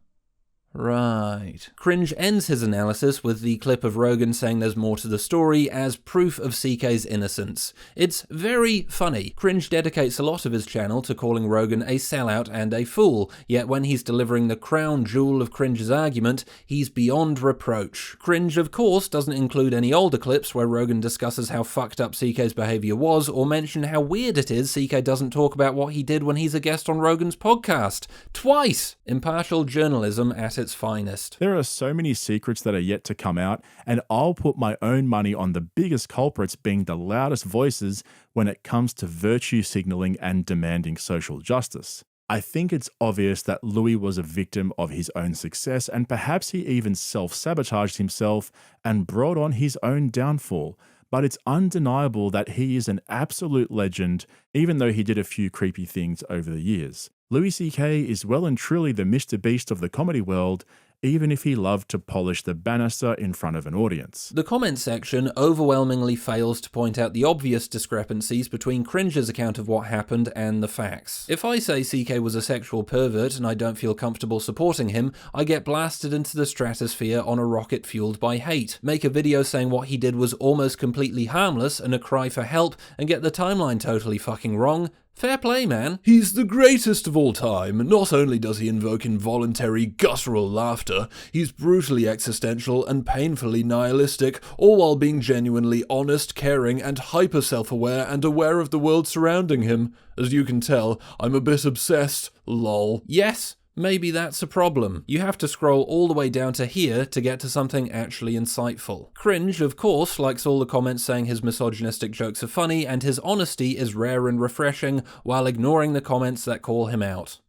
Right. Cringe ends his analysis with the clip of Rogan saying there's more to the story as proof of CK's innocence. It's very funny. Cringe dedicates a lot of his channel to calling Rogan a sellout and a fool, yet when he's delivering the crown jewel of Cringe's argument, he's beyond reproach. Cringe, of course, doesn't include any older clips where Rogan discusses how fucked up CK's behavior was, or mention how weird it is CK doesn't talk about what he did when he's a guest on Rogan's podcast. Twice! Impartial journalism at its finest. There are so many secrets that are yet to come out, and I'll put my own money on the biggest culprits being the loudest voices when it comes to virtue signaling and demanding social justice. I think it's obvious that Louis was a victim of his own success, and perhaps he even self-sabotaged himself and brought on his own downfall. But it's undeniable that he is an absolute legend, even though he did a few creepy things over the years. Louis CK is well and truly the Mr. Beast of the comedy world, even if he loved to polish the banister in front of an audience. The comment section overwhelmingly fails to point out the obvious discrepancies between Cringe's account of what happened and the facts. If I say CK was a sexual pervert and I don't feel comfortable supporting him, I get blasted into the stratosphere on a rocket fueled by hate, make a video saying what he did was almost completely harmless and a cry for help, and get the timeline totally fucking wrong. Fair play, man. He's the greatest of all time. Not only does he invoke involuntary, guttural laughter, he's brutally existential and painfully nihilistic, all while being genuinely honest, caring, and hyper-self-aware and aware of the world surrounding him. As you can tell, I'm a bit obsessed. Lol. Yes. Maybe that's a problem. You have to scroll all the way down to here to get to something actually insightful. Cringe, of course, likes all the comments saying his misogynistic jokes are funny and his honesty is rare and refreshing, while ignoring the comments that call him out.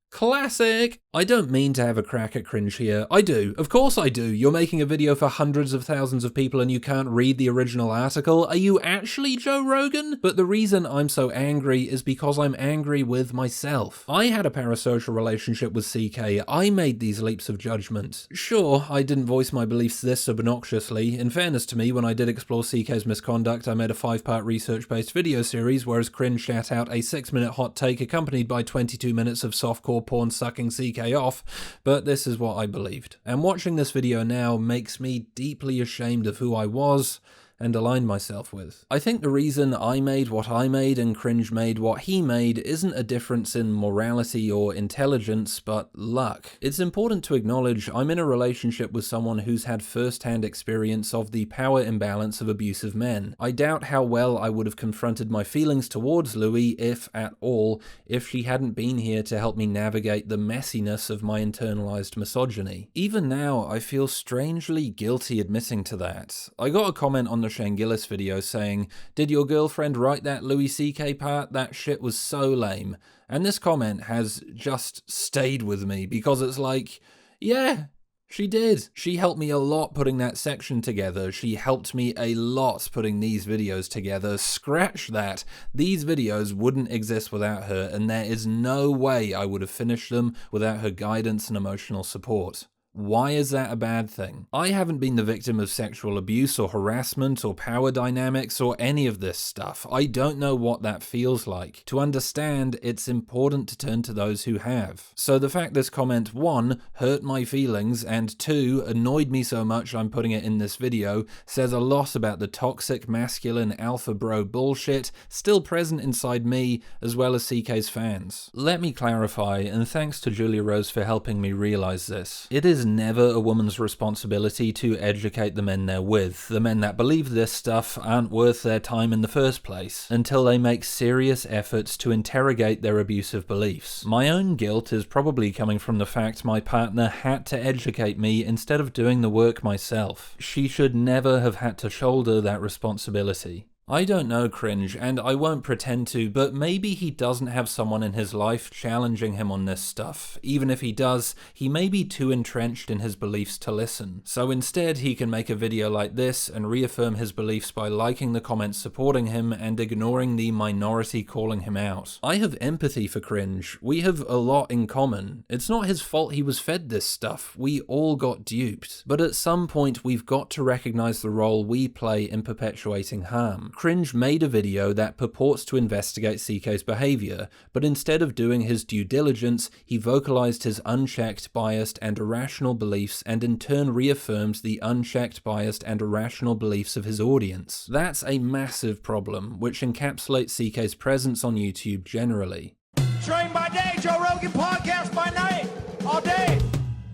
Classic! I don't mean to have a crack at Cringe here. I do. Of course I do. You're making a video for hundreds of thousands of people and you can't read the original article. Are you actually Joe Rogan? But the reason I'm so angry is because I'm angry with myself. I had a parasocial relationship with CK. I made these leaps of judgment. Sure, I didn't voice my beliefs this obnoxiously. In fairness to me, when I did explore CK's misconduct, I made a 5-part research-based video series, whereas Cringe shat out a 6-minute hot take accompanied by 22 minutes of softcore porn sucking CK off, but this is what I believed. And watching this video now makes me deeply ashamed of who I was and aligned myself with. I think the reason I made what I made and Cringe made what he made isn't a difference in morality or intelligence, but luck. It's important to acknowledge I'm in a relationship with someone who's had first-hand experience of the power imbalance of abusive men. I doubt how well I would have confronted my feelings towards Louis, if at all, if she hadn't been here to help me navigate the messiness of my internalized misogyny. Even now, I feel strangely guilty admitting to that. I got a comment on the Shane Gillis video saying, "Did your girlfriend write that Louis CK part? That shit was so lame." And this comment has just stayed with me because it's like, yeah, she did. She helped me a lot putting that section together. She helped me a lot putting these videos together. Scratch that. These videos wouldn't exist without her, and there is no way I would have finished them without her guidance and emotional support. Why is that a bad thing? I haven't been the victim of sexual abuse or harassment or power dynamics or any of this stuff. I don't know what that feels like. To understand, it's important to turn to those who have. So the fact this comment, 1, hurt my feelings, and 2, annoyed me so much I'm putting it in this video, says a lot about the toxic, masculine, alpha bro bullshit still present inside me, as well as CK's fans. Let me clarify, and thanks to Julia Rose for helping me realize this. It is never a woman's responsibility to educate the men they're with. The men that believe this stuff aren't worth their time in the first place, until they make serious efforts to interrogate their abusive beliefs. My own guilt is probably coming from the fact my partner had to educate me instead of doing the work myself. She should never have had to shoulder that responsibility. I don't know Cringe, and I won't pretend to, but maybe he doesn't have someone in his life challenging him on this stuff. Even if he does, he may be too entrenched in his beliefs to listen. So instead, he can make a video like this and reaffirm his beliefs by liking the comments supporting him and ignoring the minority calling him out. I have empathy for Cringe. We have a lot in common. It's not his fault he was fed this stuff. We all got duped. But at some point, we've got to recognize the role we play in perpetuating harm. Cringe made a video that purports to investigate CK's behaviour, but instead of doing his due diligence, he vocalised his unchecked, biased and irrational beliefs and in turn reaffirms the unchecked, biased and irrational beliefs of his audience. That's a massive problem, which encapsulates CK's presence on YouTube generally. Train by day, Joe Rogan podcast by night, all day.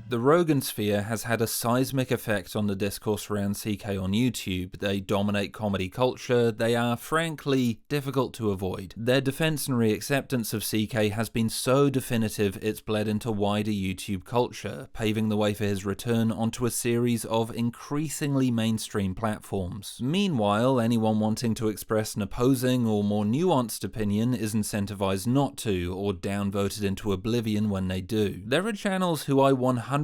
The Rogan sphere has had a seismic effect on the discourse around CK on YouTube. They dominate comedy culture. They are, frankly, difficult to avoid. Their defense and reacceptance of CK has been so definitive it's bled into wider YouTube culture, paving the way for his return onto a series of increasingly mainstream platforms. Meanwhile, anyone wanting to express an opposing or more nuanced opinion is incentivized not to, or downvoted into oblivion when they do. There are channels who I 100%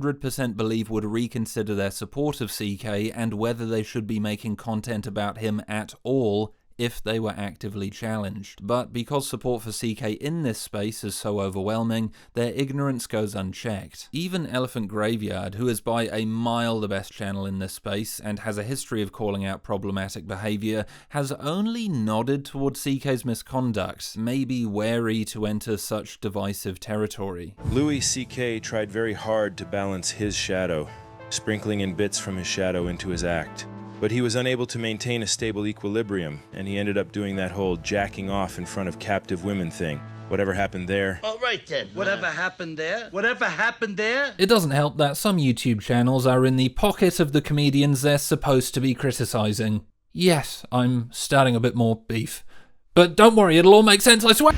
believe would reconsider their support of CK and whether they should be making content about him at all if they were actively challenged. But because support for CK in this space is so overwhelming, their ignorance goes unchecked. Even Elephant Graveyard, who is by a mile the best channel in this space and has a history of calling out problematic behaviour, has only nodded towards CK's misconduct, maybe wary to enter such divisive territory. Louis C.K. tried very hard to balance his shadow, sprinkling in bits from his shadow into his act. But he was unable to maintain a stable equilibrium, and he ended up doing that whole jacking off in front of captive women thing. Whatever happened there... All right then. Whatever happened there? Whatever happened there? It doesn't help that some YouTube channels are in the pocket of the comedians they're supposed to be criticising. Yes, I'm starting a bit more beef. But don't worry, it'll all make sense, I swear!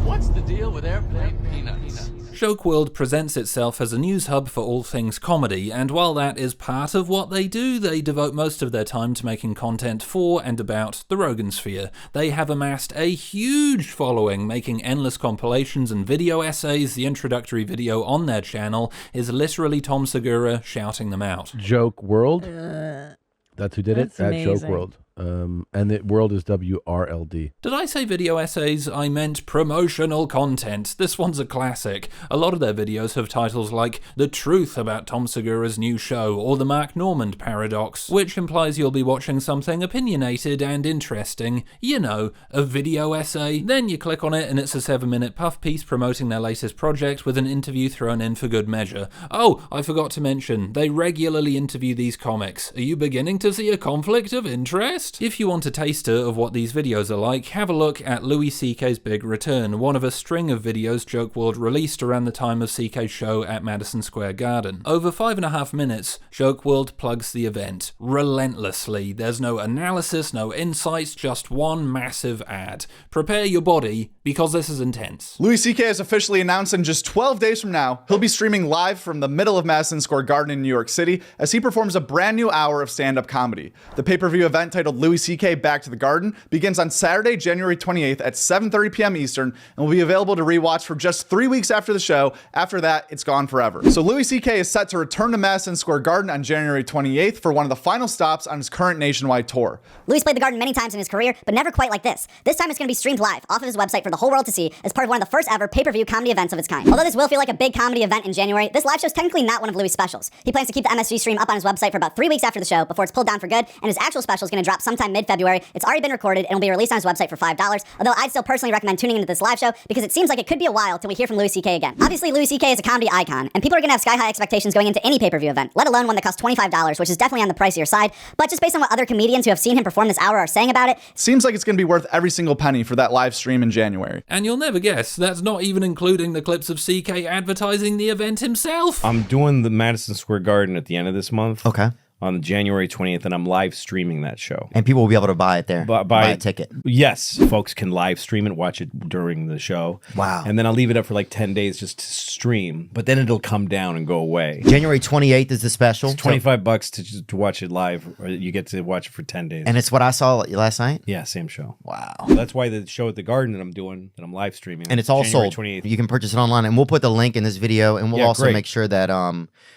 What's the deal with airplane peanuts? Joke World presents itself as a news hub for all things comedy, and while that is part of what they do, they devote most of their time to making content for and about the Rogan sphere. They have amassed a huge following, making endless compilations and video essays. The introductory video on their channel is literally Tom Segura shouting them out. Joke World? That's who did That's it? At amazing. Joke World. And the world is WRLD. Did I say video essays? I meant promotional content. This one's a classic. A lot of their videos have titles like The Truth About Tom Segura's New Show or The Mark Normand Paradox, which implies you'll be watching something opinionated and interesting. You know, a video essay. Then you click on it and it's a 7-minute puff piece promoting their latest project with an interview thrown in for good measure. Oh, I forgot to mention, they regularly interview these comics. Are you beginning to see a conflict of interest? If you want a taster of what these videos are like, have a look at Louis CK's Big Return, one of a string of videos Joke World released around the time of CK's show at Madison Square Garden. Over 5.5 minutes, Joke World plugs the event relentlessly. There's no analysis, no insights, just one massive ad. Prepare your body, because this is intense. Louis C.K. has officially announced in just 12 days from now, he'll be streaming live from the middle of Madison Square Garden in New York City as he performs a brand new hour of stand-up comedy. The pay-per-view event titled Louis C.K. Back to the Garden begins on Saturday, January 28th at 7:30 p.m. Eastern and will be available to rewatch for just 3 weeks after the show. After that, it's gone forever. So Louis C.K. is set to return to Madison Square Garden on January 28th for one of the final stops on his current nationwide tour. Louis played the Garden many times in his career, but never quite like this. This time it's going to be streamed live off of his website for the whole world to see as part of one of the first ever pay-per-view comedy events of its kind. Although this will feel like a big comedy event in January, this live show is technically not one of Louis' specials. He plans to keep the MSG stream up on his website for about 3 weeks after the show before it's pulled down for good, and his actual special is going to drop sometime mid-February. It's already been recorded and will be released on his website for $5, although I'd still personally recommend tuning into this live show because it seems like it could be a while till we hear from Louis C.K. again. Obviously, Louis C.K. is a comedy icon, and people are going to have sky-high expectations going into any pay-per-view event, let alone one that costs $25, which is definitely on the pricier side. But just based on what other comedians who have seen him perform this hour are saying about it, seems like it's going to be worth every single penny for that live stream in January. And you'll never guess, that's not even including the clips of CK advertising the event himself. I'm doing the Madison Square Garden at the end of this month. Okay. On January 20th, and I'm live streaming that show. And people will be able to buy it there. Buy a ticket. Yes. Folks can live stream it, watch it during the show. Wow. And then I'll leave it up for like 10 days just to stream, but then it'll come down and go away. January 28th is the special. It's $25 to watch it live, or you get to watch it for 10 days. And it's what I saw last night? Yeah, same show. Wow. That's why the show at the Garden that I'm doing, that I'm live streaming. And it's all January sold. 28th. You can purchase it online, and we'll put the link in this video, and we'll also great. make sure that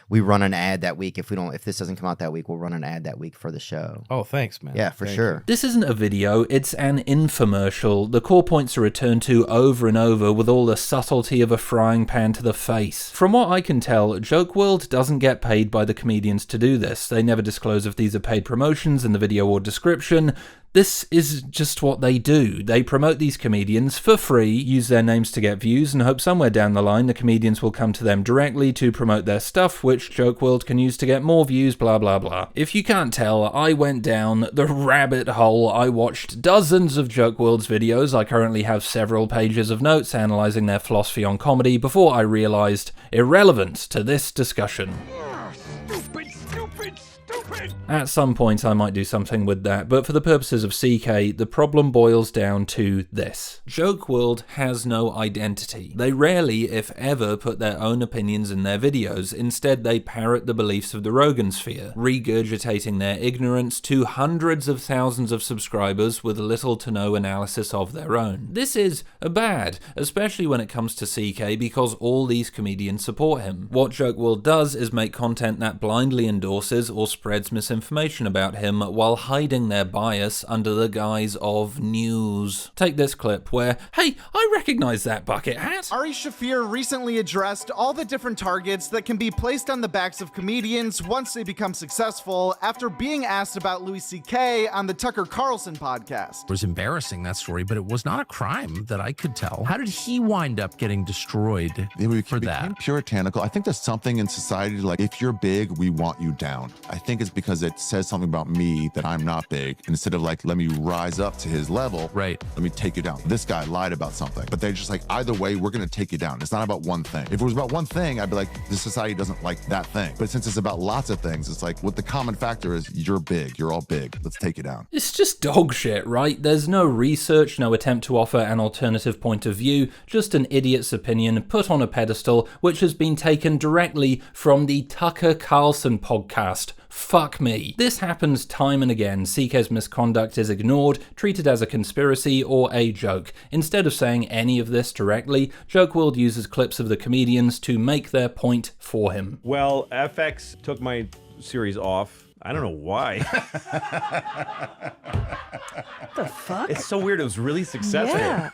we run an ad that week. If this doesn't come out that week, we'll run an ad that week for the show. Oh, thanks, man. Yeah, for sure. This isn't a video, it's an infomercial. The core points are returned to over and over with all the subtlety of a frying pan to the face. From what I can tell, Joke World doesn't get paid by the comedians to do this. They never disclose if these are paid promotions in the video or description. This is just what they do. They promote these comedians for free, use their names to get views, and hope somewhere down the line the comedians will come to them directly to promote their stuff, which Joke World can use to get more views, blah blah blah. If you can't tell, I went down the rabbit hole. I watched dozens of Joke World's videos. I currently have several pages of notes analysing their philosophy on comedy before I realised irrelevant to this discussion. At some point I might do something with that, but for the purposes of CK, the problem boils down to this. Joke World has no identity. They rarely, if ever, put their own opinions in their videos. Instead, they parrot the beliefs of the Rogan sphere, regurgitating their ignorance to hundreds of thousands of subscribers with little to no analysis of their own. This is bad, especially when it comes to CK, because all these comedians support him. What Joke World does is make content that blindly endorses or spreads misinformation about him while hiding their bias under the guise of news. Take this clip where, hey, I recognize that bucket hat. Ari Shaffir recently addressed all the different targets that can be placed on the backs of comedians once they become successful after being asked about Louis C.K. on the Tucker Carlson podcast. It was embarrassing, that story, but it was not a crime that I could tell. How did he wind up getting destroyed for that? Puritanical. I think there's something in society like, if you're big, we want you down. I think it's because it says something about me that I'm not big. And instead of like, let me rise up to his level, right? Let me take you down. This guy lied about something, but they're just like, either way, we're going to take you down. It's not about one thing. If it was about one thing, I'd be like, this society doesn't like that thing. But since it's about lots of things, it's like, what the common factor is, you're big. You're all big. Let's take you down. It's just dog shit, right? There's no research, no attempt to offer an alternative point of view, just an idiot's opinion put on a pedestal, which has been taken directly from the Tucker Carlson podcast. Fuck me. This happens time and again. CK's misconduct is ignored, treated as a conspiracy or a joke. Instead of saying any of this directly, Joke World uses clips of the comedians to make their point for him. Well, FX took my series off. I don't know why. What the fuck? It's so weird. It was really successful. Yeah.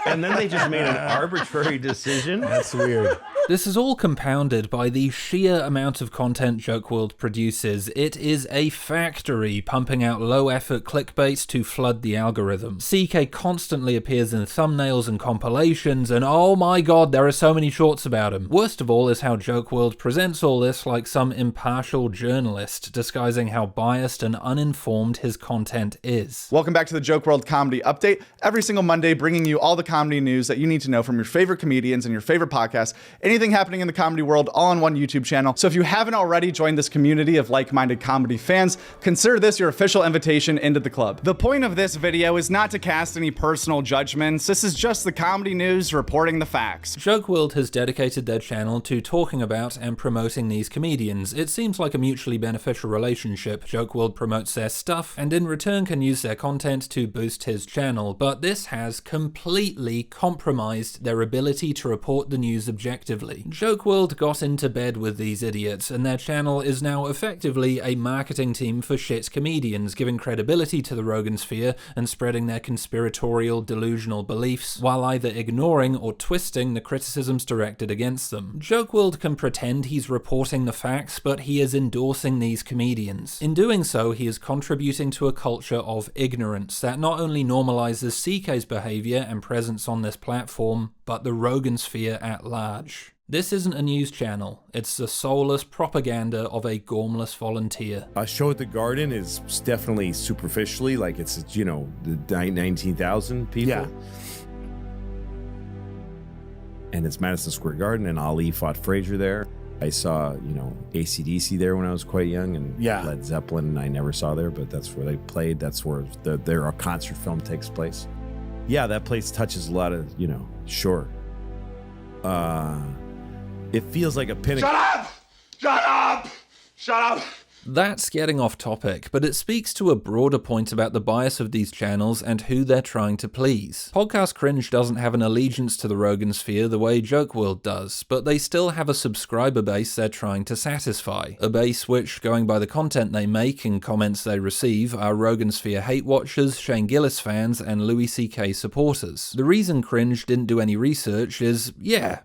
And then they just made an arbitrary decision. That's weird. This is all compounded by the sheer amount of content Joke World produces. It is a factory pumping out low-effort clickbait to flood the algorithm. CK constantly appears in thumbnails and compilations, and oh my god, there are so many shorts about him. Worst of all is how Joke World presents all this like some impartial journalist, disguising how biased and uninformed his content is. Welcome back to the Joke World Comedy Update. Every single Monday, bringing you all the comedy news that you need to know from your favorite comedians and your favorite podcasts. Anything happening in the comedy world, all on one YouTube channel. So if you haven't already joined this community of like-minded comedy fans, consider this your official invitation into the club. The point of this video is not to cast any personal judgments. This is just the comedy news reporting the facts. Joke World has dedicated their channel to talking about and promoting these comedians. It seems like a mutually beneficial relationship. Joke World promotes their stuff and in return can use their content to boost his channel, but this has completely compromised their ability to report the news objectively. Joke World got into bed with these idiots, and their channel is now effectively a marketing team for shit comedians, giving credibility to the Rogan sphere and spreading their conspiratorial, delusional beliefs, while either ignoring or twisting the criticisms directed against them. Joke World can pretend he's reporting the facts, but he is endorsing these comedians. In doing so, he is contributing to a culture of ignorance that not only normalizes CK's behavior and presence on this platform, but the Rogan sphere at large. This isn't a news channel, it's the soulless propaganda of a gormless volunteer. A show at the Garden is definitely superficially, like it's, you know, the 19,000 people. Yeah. And it's Madison Square Garden, and Ali fought Frazier there. I saw, you know, AC/DC there when I was quite young, and Led Zeppelin I never saw there, but that's where they played. That's where their concert film takes place. Yeah, that place touches a lot of, you know, sure. It feels like a pinnacle. Shut up! Shut up! Shut up! That's getting off topic, but it speaks to a broader point about the bias of these channels and who they're trying to please. Podcast Cringe doesn't have an allegiance to the Rogan sphere the way Joke World does, but they still have a subscriber base they're trying to satisfy. A base which, going by the content they make and comments they receive, are Rogan sphere hate watchers, Shane Gillis fans, and Louis C.K. supporters. The reason Cringe didn't do any research is,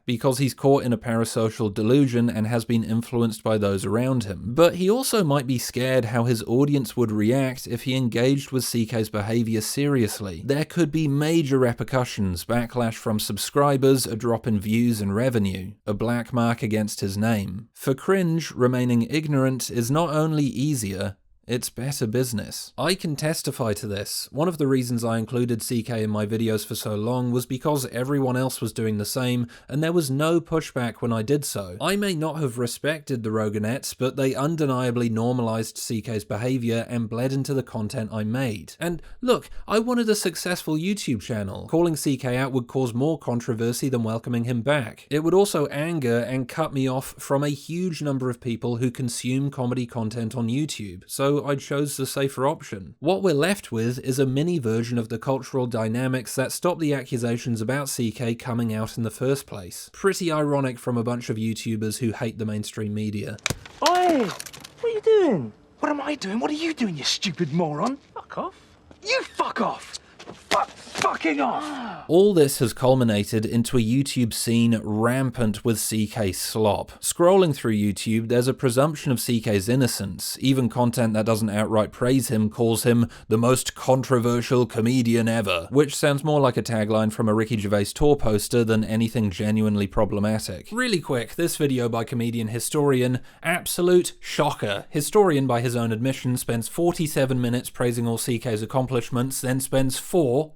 because he's caught in a parasocial delusion and has been influenced by those around him. But he also might be scared how his audience would react if he engaged with CK's behavior seriously. There could be major repercussions, backlash from subscribers, a drop in views and revenue, a black mark against his name. For Cringe, remaining ignorant is not only easier, it's better business. I can testify to this. One of the reasons I included CK in my videos for so long was because everyone else was doing the same, and there was no pushback when I did so. I may not have respected the Roganettes, but they undeniably normalized CK's behavior and bled into the content I made. And look, I wanted a successful YouTube channel. Calling CK out would cause more controversy than welcoming him back. It would also anger and cut me off from a huge number of people who consume comedy content on YouTube, so I chose the safer option. What we're left with is a mini version of the cultural dynamics that stopped the accusations about CK coming out in the first place. Pretty ironic from a bunch of YouTubers who hate the mainstream media. Oi! What are you doing? What am I doing? What are you doing, you stupid moron? Fuck off. You fuck off! Fucking off! All this has culminated into a YouTube scene rampant with CK slop. Scrolling through YouTube, there's a presumption of CK's innocence. Even content that doesn't outright praise him calls him the most controversial comedian ever, which sounds more like a tagline from a Ricky Gervais tour poster than anything genuinely problematic. Really quick, this video by comedian Historian, absolute shocker. Historian, by his own admission, spends 47 minutes praising all CK's accomplishments, then spends four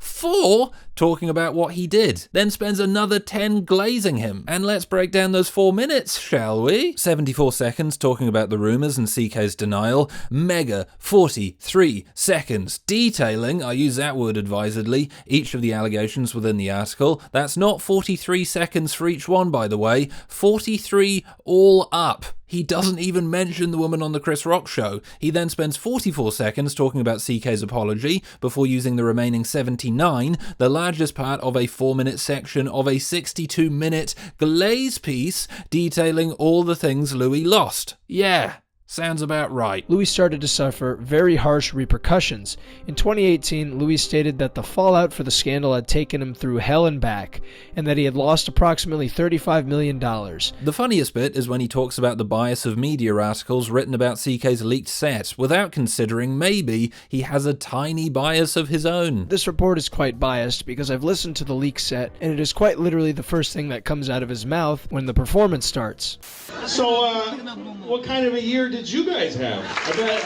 talking about what he did, then spends another 10 glazing him. And let's break down those 4 minutes, shall we? 74 seconds talking about the rumors and CK's denial, mega 43 seconds detailing, I use that word advisedly, each of the allegations within the article. That's not 43 seconds for each one, by the way, 43 all up. He doesn't even mention the woman on the Chris Rock show. He then spends 44 seconds talking about CK's apology before using the remaining 79, the largest part of a 4-minute section of a 62-minute glaze piece detailing all the things Louis lost. Yeah. Sounds about right. Louis started to suffer very harsh repercussions. In 2018, Louis stated that the fallout for the scandal had taken him through hell and back, and that he had lost approximately $35 million. The funniest bit is when he talks about the bias of media articles written about CK's leaked set, without considering maybe he has a tiny bias of his own. This report is quite biased because I've listened to the leak set, and it is quite literally the first thing that comes out of his mouth when the performance starts. So, what kind of a year did you guys have?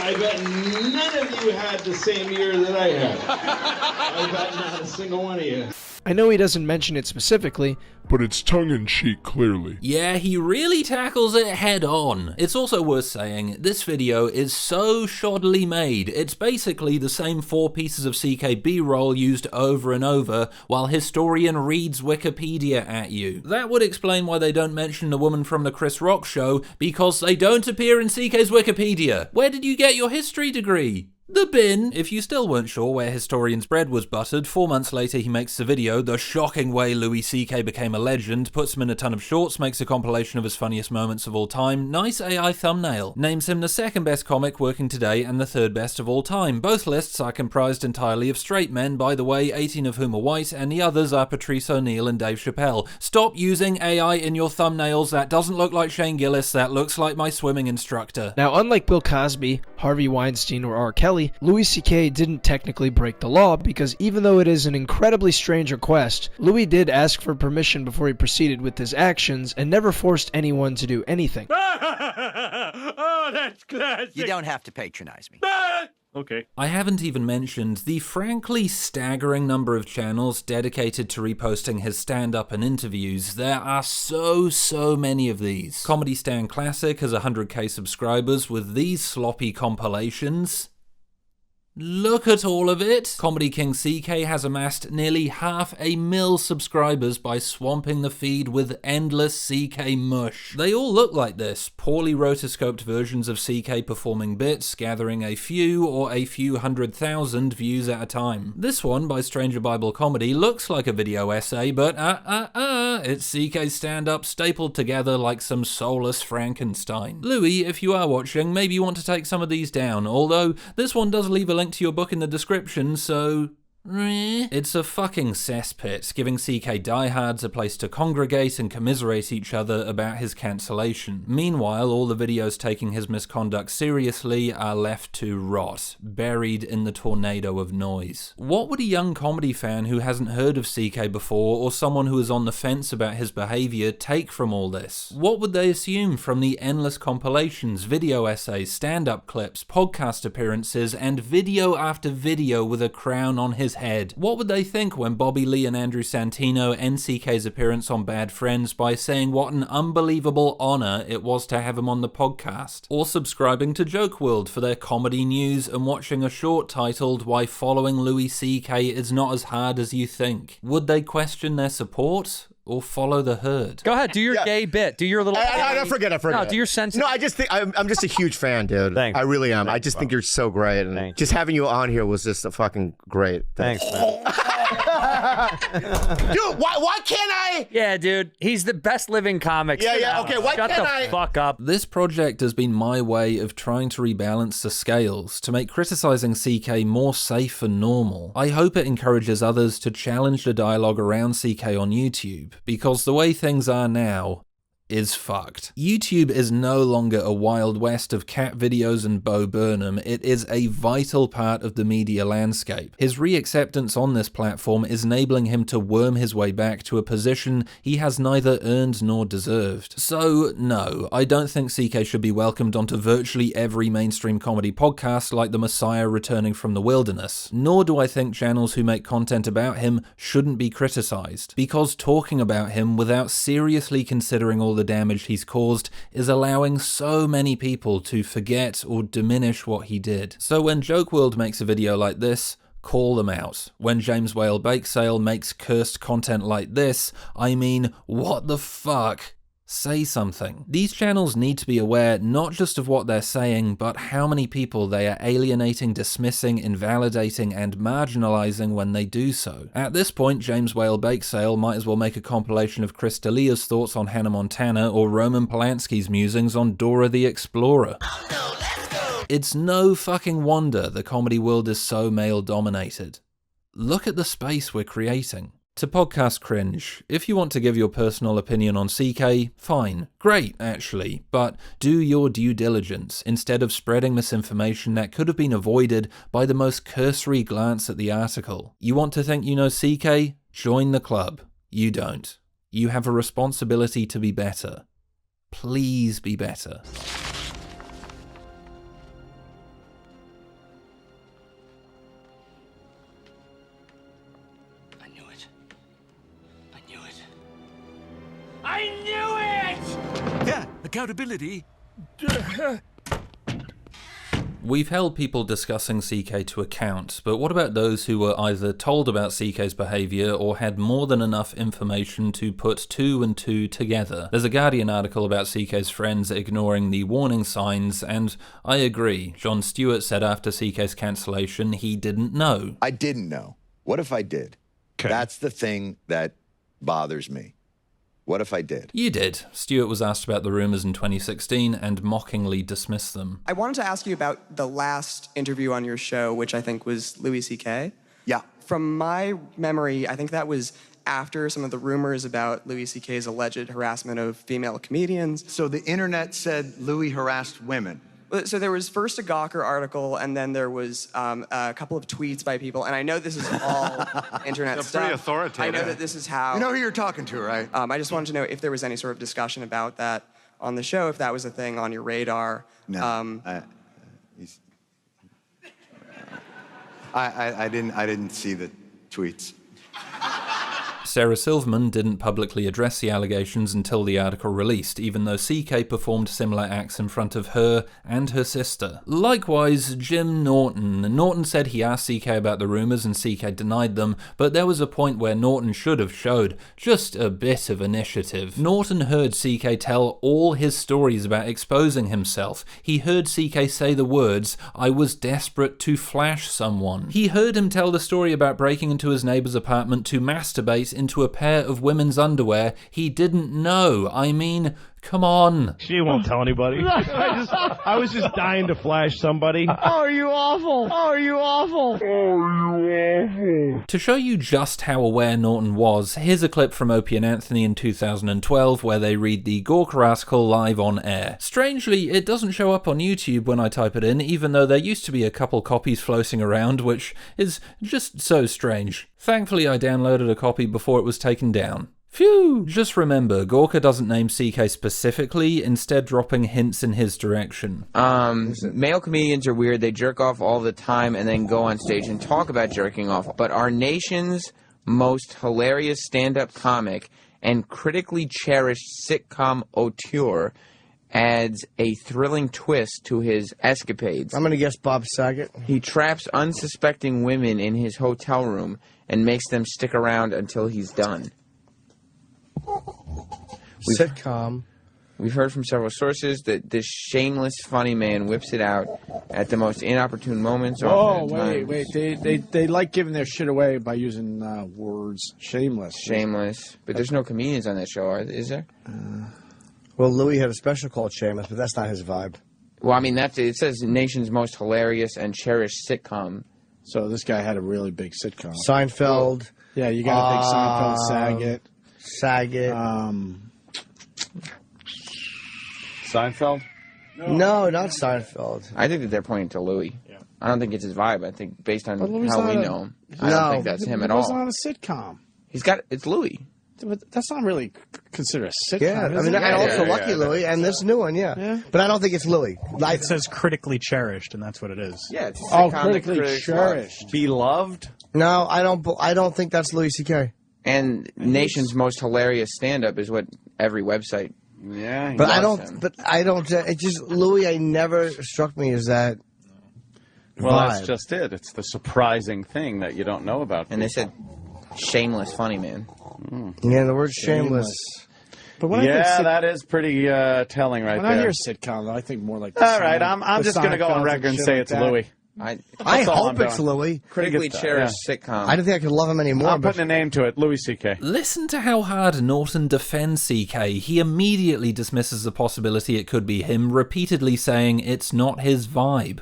I bet none of you had the same year that I had. I bet not a single one of you. I know he doesn't mention it specifically, but it's tongue-in-cheek, clearly. Yeah, he really tackles it head-on. It's also worth saying, this video is so shoddily made. It's basically the same 4 pieces of CK B-roll used over and over, while Historian reads Wikipedia at you. That would explain why they don't mention the woman from the Chris Rock show, because they don't appear in CK's Wikipedia. Where did you get your history degree? The bin. If you still weren't sure where Historian's bread was buttered, 4 months later he makes the video, The Shocking Way Louis CK Became a Legend, puts him in a ton of shorts, makes a compilation of his funniest moments of all time, nice AI thumbnail, names him the 2nd best comic working today and the 3rd best of all time. Both lists are comprised entirely of straight men, by the way, 18 of whom are white, and the others are Patrice O'Neal and Dave Chappelle. Stop using AI in your thumbnails, that doesn't look like Shane Gillis, that looks like my swimming instructor. Now, unlike Bill Cosby, Harvey Weinstein, or R. Kelly, Louis CK didn't technically break the law because even though it is an incredibly strange request, Louis did ask for permission before he proceeded with his actions and never forced anyone to do anything. Oh, that's classic. You don't have to patronize me. Okay. I haven't even mentioned the frankly staggering number of channels dedicated to reposting his stand-up and interviews. There are so many of these. Comedy Stan Classic has 100k subscribers with these sloppy compilations. Look at all of it. Comedy King CK has amassed nearly 500,000 subscribers by swamping the feed with endless CK mush. They all look like this, poorly rotoscoped versions of CK performing bits, gathering a few or a few 100,000 views at a time. This one, by Stranger Bible Comedy, looks like a video essay, but it's CK stand-up stapled together like some soulless Frankenstein. Louis, if you are watching, maybe you want to take some of these down, although this one does leave a link to your book in the description, so It's a fucking cesspit, giving CK diehards a place to congregate and commiserate each other about his cancellation. Meanwhile, all the videos taking his misconduct seriously are left to rot, buried in the tornado of noise. What would a young comedy fan who hasn't heard of CK before, or someone who is on the fence about his behaviour, take from all this? What would they assume from the endless compilations, video essays, stand-up clips, podcast appearances, and video after video with a crown on his head? What would they think when Bobby Lee and Andrew Santino end CK's appearance on Bad Friends by saying what an unbelievable honour it was to have him on the podcast? Or subscribing to Joke World for their comedy news and watching a short titled Why Following Louis CK is Not as Hard as You Think? Would they question their support? Or follow the herd? Go ahead, do your gay bit. Do your little. I forget it. No, do your sense. No, I just think I'm just a huge fan, dude. Thanks. I really am. Thanks, I just think you're so great, and just having you on here was just a fucking great. Thanks, man. Dude, why can't I? Yeah, dude, he's the best living comic. Yeah. Okay, why Shut can't the I? fuck up. This project has been my way of trying to rebalance the scales, to make criticising CK more safe and normal. I hope it encourages others to challenge the dialogue around CK on YouTube, because the way things are now is fucked. YouTube is no longer a wild west of cat videos and Bo Burnham, it is a vital part of the media landscape. His re-acceptance on this platform is enabling him to worm his way back to a position he has neither earned nor deserved. So, no, I don't think CK should be welcomed onto virtually every mainstream comedy podcast like the Messiah returning from the wilderness, nor do I think channels who make content about him shouldn't be criticised, because talking about him without seriously considering all the damage he's caused is allowing so many people to forget or diminish what he did. So when Joke World makes a video like this, call them out. When James Whale Bake Sale makes cursed content like this, I mean, what the fuck? Say something. These channels need to be aware not just of what they're saying, but how many people they are alienating, dismissing, invalidating, and marginalizing when they do so. At this point, James Whale Bake Sale might as well make a compilation of Chris D'Elia's thoughts on Hannah Montana or Roman Polanski's musings on Dora the Explorer. It's no fucking wonder the comedy world is so male-dominated. Look at the space we're creating. To podcast Cringe, if you want to give your personal opinion on CK, fine, great actually, but do your due diligence instead of spreading misinformation that could have been avoided by the most cursory glance at the article. You want to think you know CK? Join the club. You don't. You have a responsibility to be better. Please be better. I knew it! Yeah, accountability. We've held people discussing CK to account, but what about those who were either told about CK's behaviour or had more than enough information to put two and two together? There's a Guardian article about CK's friends ignoring the warning signs, and I agree. Jon Stewart said after CK's cancellation he didn't know. I didn't know. What if I did? Okay. That's the thing that bothers me. What if I did? You did. Stewart was asked about the rumours in 2016 and mockingly dismissed them. I wanted to ask you about the last interview on your show, which I think was Louis C.K. Yeah. From my memory, I think that was after some of the rumors about Louis C.K.'s alleged harassment of female comedians. So the internet said Louis harassed women. So there was first a Gawker article, and then there was a couple of tweets by people, and I know this is all internet stuff. Pretty authoritative. I know that this is how... You know who you're talking to, right? I just wanted to know if there was any sort of discussion about that on the show, if that was a thing on your radar. No. I didn't see the tweets. Sarah Silverman didn't publicly address the allegations until the article released, even though CK performed similar acts in front of her and her sister. Likewise, Jim Norton. Norton said he asked CK about the rumours and CK denied them, but there was a point where Norton should have showed just a bit of initiative. Norton heard CK tell all his stories about exposing himself. He heard CK say the words, "I was desperate to flash someone." He heard him tell the story about breaking into his neighbour's apartment to masturbate into a pair of women's underwear he didn't know. I mean, come on. She won't tell anybody. I was just dying to flash somebody. Oh, are you awful? Oh, are you awful? Oh, are you awful? To show you just how aware Norton was, here's a clip from Opie and Anthony in 2012 where they read the Gawker article live on air. Strangely, it doesn't show up on YouTube when I type it in, even though there used to be a couple copies floating around, which is just so strange. Thankfully, I downloaded a copy before it was taken down. Phew! Just remember, Gawker doesn't name CK specifically, instead dropping hints in his direction. Male comedians are weird. They jerk off all the time and then go on stage and talk about jerking off. But our nation's most hilarious stand-up comic and critically cherished sitcom auteur adds a thrilling twist to his escapades. I'm going to guess Bob Saget. He traps unsuspecting women in his hotel room and makes them stick around until he's done. Sitcom. We've heard from several sources that this shameless, funny man whips it out at the most inopportune moments. Oh, wait. They like giving their shit away by using words. Shameless. Shameless. But there's no comedians on that show, is there? Well, Louis had a special called Shameless, but that's not his vibe. Well, I mean, it says nation's most hilarious and cherished sitcom. So this guy had a really big sitcom. Seinfeld. Yeah, you got a big Seinfeld, Saget. Seinfeld? No, not Seinfeld. I think that they're pointing to Louis. Yeah. I don't think it's his vibe. I think based on how we know him, I No. don't think that's him at all. It's not a sitcom. It's Louis. But that's not really considered a sitcom. Yeah, I mean, I also Lucky Louie, and this new one, yeah. But I don't think it's Louis. It says critically cherished, and that's what it is. Yeah, it's a sitcom critically cherished. Beloved? No, I don't think that's Louis C.K. And nation's most hilarious stand-up is what every website. Yeah, But I don't. It just Louis. I never struck me as that. Well, vibe. that's just it. It's the surprising thing that you don't know about. And they said, shameless, funny man. Yeah, the word shameless. But when that is pretty telling right when there. I hear sitcom, though, I think more like. All right, I'm just going to go on record and say it's Louis. I hope it's Louis. Critically cherished sitcom. I don't think I could love him anymore. I'm putting a name to it, Louis C.K. Listen to how hard Norton defends CK. He immediately dismisses the possibility it could be him, repeatedly saying it's not his vibe.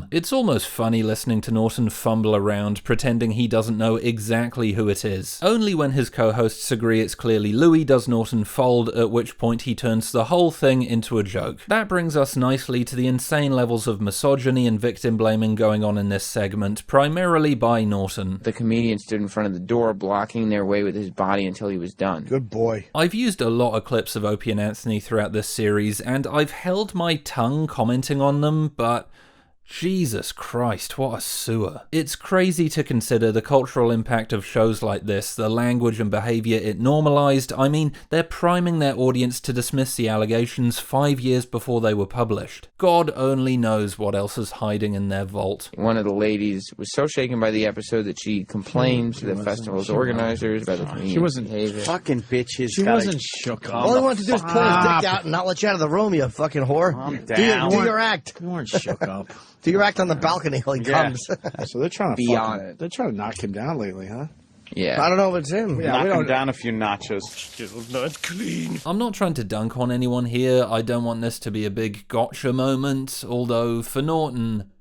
It's almost funny listening to Norton fumble around, pretending he doesn't know exactly who it is. Only when his co-hosts agree it's clearly Louis does Norton fold, at which point he turns the whole thing into a joke. That brings us nicely to the insane levels of misogyny and victim blaming going on in this segment, primarily by Norton. The comedian stood in front of the door, blocking their way with his body until he was done. Good boy. I've used a lot of clips of Opie and Anthony throughout this series, and I've held my tongue commenting on them, but Jesus Christ, what a sewer. It's crazy to consider the cultural impact of shows like this, the language and behaviour it normalised. I mean, they're priming their audience to dismiss the allegations 5 years before they were published. God only knows what else is hiding in their vault. One of the ladies was so shaken by the episode that she complained to the festival's organizers about the comedian's behavior. Fucking bitches. She wasn't shook up. All he wanted to do is pull his dick out and not let you out of the room, you fucking whore. I'm down. Do your act. You weren't shook up. Do your act on the balcony while he comes. So they're trying to Be on it. They're trying to knock him down lately, huh? Yeah. I don't know if it's him. Knock him down a few notches. Still not clean. I'm not trying to dunk on anyone here. I don't want this to be a big gotcha moment, although for Norton,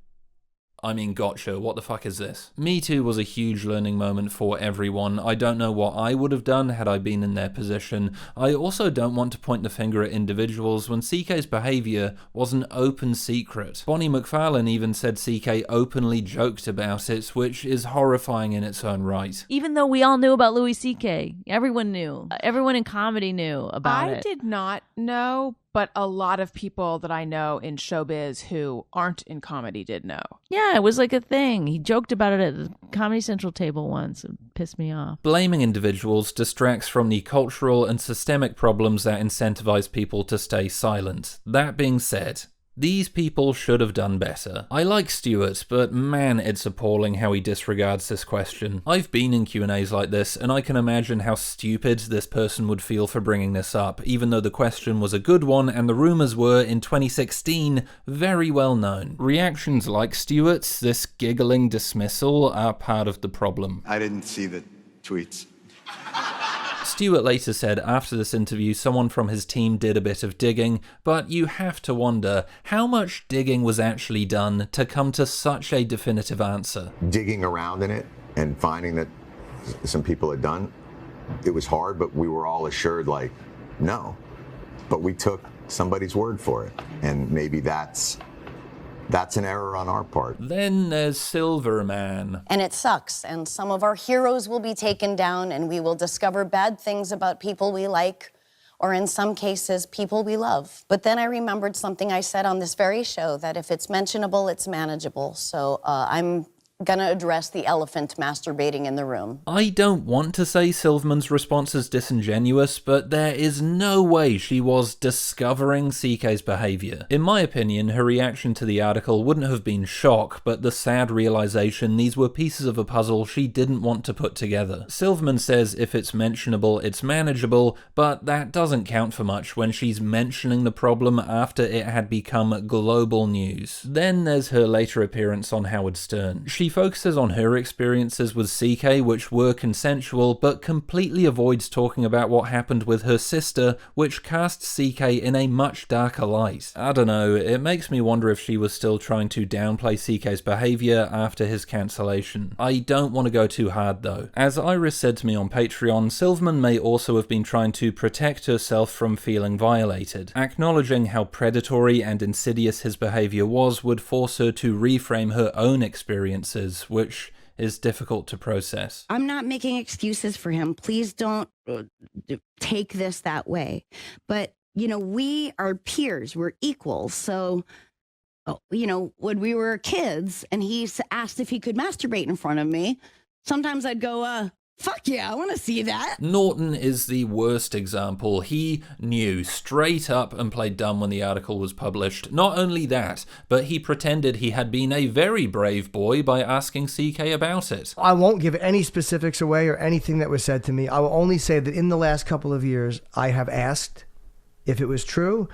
I mean, gotcha, what the fuck is this? Me Too was a huge learning moment for everyone. I don't know what I would have done had I been in their position. I also don't want to point the finger at individuals when CK's behaviour was an open secret. Bonnie McFarlane even said CK openly joked about it, which is horrifying in its own right. Even though we all knew about Louis C.K., everyone knew. Everyone in comedy knew about it. I did not know, but a lot of people that I know in showbiz who aren't in comedy did know. Yeah, it was like a thing. He joked about it at the Comedy Central table once. It pissed me off. Blaming individuals distracts from the cultural and systemic problems that incentivize people to stay silent. That being said, these people should have done better. I like Stuart, but man, it's appalling how he disregards this question. I've been in Q&As like this, and I can imagine how stupid this person would feel for bringing this up, even though the question was a good one and the rumours were, in 2016, very well known. Reactions like Stuart's, this giggling dismissal, are part of the problem. I didn't see the tweets. Stuart later said after this interview someone from his team did a bit of digging, but you have to wonder how much digging was actually done to come to such a definitive answer. Digging around in it, and finding that some people had done, it was hard, but we were all assured, like, no. But we took somebody's word for it, and maybe that's an error on our part. Then there's Silverman. And it sucks, and some of our heroes will be taken down, and we will discover bad things about people we like, or in some cases, people we love. But then I remembered something I said on this very show, that if it's mentionable, it's manageable. So I'm gonna address the elephant masturbating in the room. I don't want to say Silverman's response is disingenuous, but there is no way she was discovering CK's behaviour. In my opinion, her reaction to the article wouldn't have been shock, but the sad realisation these were pieces of a puzzle she didn't want to put together. Silverman says if it's mentionable, it's manageable, but that doesn't count for much when she's mentioning the problem after it had become global news. Then there's her later appearance on Howard Stern. She focuses on her experiences with CK, which were consensual, but completely avoids talking about what happened with her sister, which casts CK in a much darker light. I don't know, it makes me wonder if she was still trying to downplay CK's behaviour after his cancellation. I don't want to go too hard though. As Iris said to me on Patreon, Silverman may also have been trying to protect herself from feeling violated. Acknowledging how predatory and insidious his behaviour was would force her to reframe her own experiences, which is difficult to process. I'm not making excuses for him. Please don't take this that way. But, you know, we are peers. We're equals. So, you know, when we were kids and he asked if he could masturbate in front of me, sometimes I'd go, fuck yeah, I want to see that. Norton is the worst example. He knew straight up and played dumb when the article was published. Not only that, but he pretended he had been a very brave boy by asking CK about it. I won't give any specifics away or anything that was said to me. I will only say that in the last couple of years, I have asked if it was true,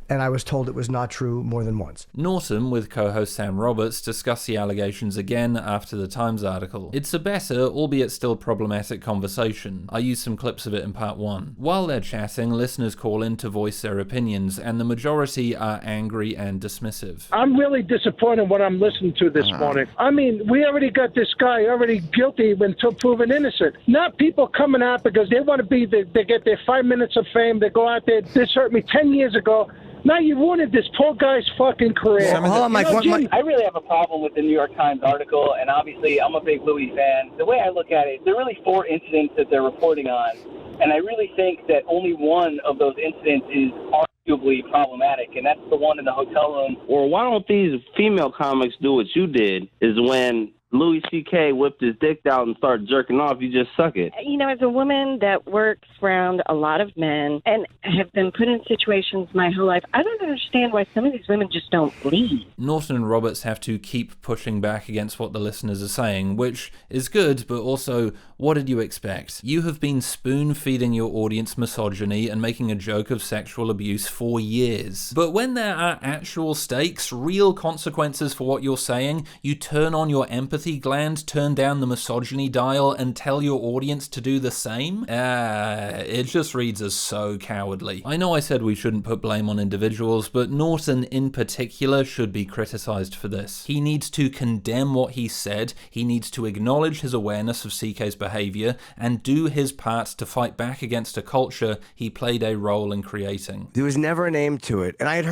and I was told it was not true more than once. Norton, with co-host Sam Roberts, discussed the allegations again after the Times article. It's a better, albeit still problematic conversation. I used some clips of it in part 1. While they're chatting, listeners call in to voice their opinions, and the majority are angry and dismissive. I'm really disappointed what I'm listening to this morning. I mean, we already got this guy already guilty until proven innocent. Not people coming out because they want to be, they get their 5 minutes of fame, they go out there, this hurt me 10 years ago. Now you ruined this poor guy's fucking career. Hold on, Mike. I really have a problem with the New York Times article, and obviously I'm a big Louis fan. The way I look at it, there are really 4 incidents that they're reporting on, and I really think that only one of those incidents is arguably problematic, and that's the one in the hotel room. Or why don't these female comics do what you did, is when Louis C.K. whipped his dick out and started jerking off, you just suck it. You know, as a woman that works around a lot of men and have been put in situations my whole life, I don't understand why some of these women just don't leave. Norton and Roberts have to keep pushing back against what the listeners are saying, which is good, but also, what did you expect? You have been spoon-feeding your audience misogyny and making a joke of sexual abuse for years. But when there are actual stakes, real consequences for what you're saying, you turn on your empathy gland, turn down the misogyny dial, and tell your audience to do the same? It just reads as so cowardly. I know I said we shouldn't put blame on individuals, but Norton in particular should be criticised for this. He needs to condemn what he said, he needs to acknowledge his awareness of CK's behaviour, and do his part to fight back against a culture he played a role in creating. There was never a name to it, and I had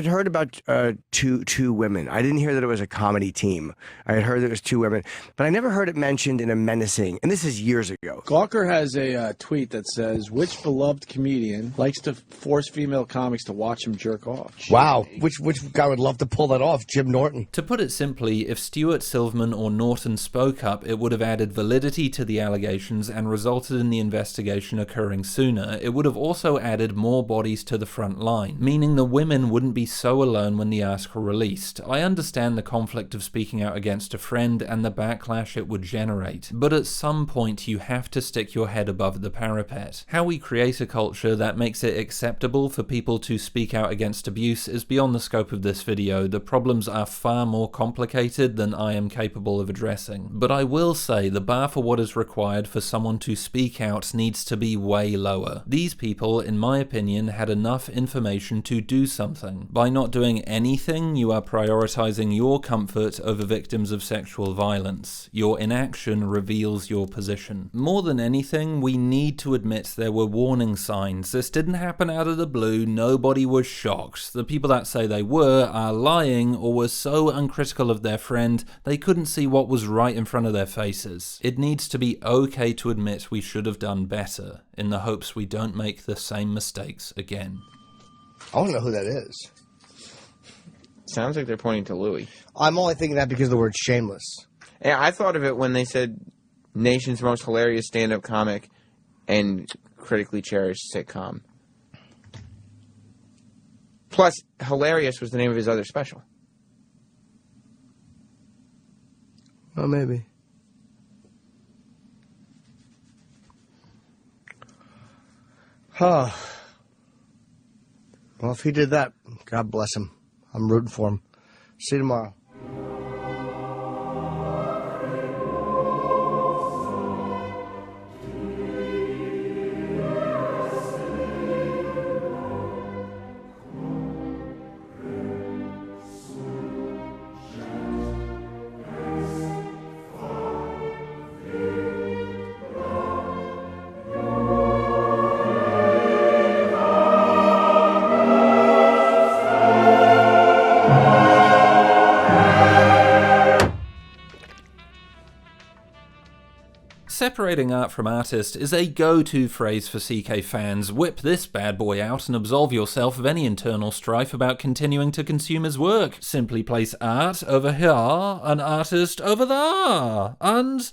heard about two women. I didn't hear that it was a comedy team. I had heard that it was 2 women, but I never heard it mentioned in a menacing, and this is years ago. Gawker has a tweet that says, which beloved comedian likes to force female comics to watch him jerk off? Wow, which guy would love to pull that off? Jim Norton. To put it simply, if Stewart, Silverman, or Norton spoke up, it would have added validity to the allegations and resulted in the investigation occurring sooner. It would have also added more bodies to the front line, meaning the women wouldn't be so alone when the article released. I understand the conflict of speaking out against a friend and the backlash it would generate, but at some point you have to stick your head above the parapet. How we create a culture that makes it acceptable for people to speak out against abuse is beyond the scope of this video. The problems are far more complicated than I am capable of addressing. But I will say the bar for what is required for someone to speak out needs to be way lower. These people, in my opinion, had enough information to do something. By not doing anything, you are prioritizing your comfort over victims of sexual physical violence. Your inaction reveals your position. More than anything, we need to admit there were warning signs. This didn't happen out of the blue, nobody was shocked. The people that say they were are lying or were so uncritical of their friend they couldn't see what was right in front of their faces. It needs to be okay to admit we should have done better, in the hopes we don't make the same mistakes again. I want to know who that is. Sounds like they're pointing to Louis. I'm only thinking that because of the word shameless. Yeah, I thought of it when they said nation's most hilarious stand-up comic and critically cherished sitcom. Plus, Hilarious was the name of his other special. Well, maybe. Oh. Well, if he did that, God bless him. I'm rooting for him. See you tomorrow. Separating art from artist is a go-to phrase for CK fans. Whip this bad boy out and absolve yourself of any internal strife about continuing to consume his work. Simply place art over here, an artist over there, and...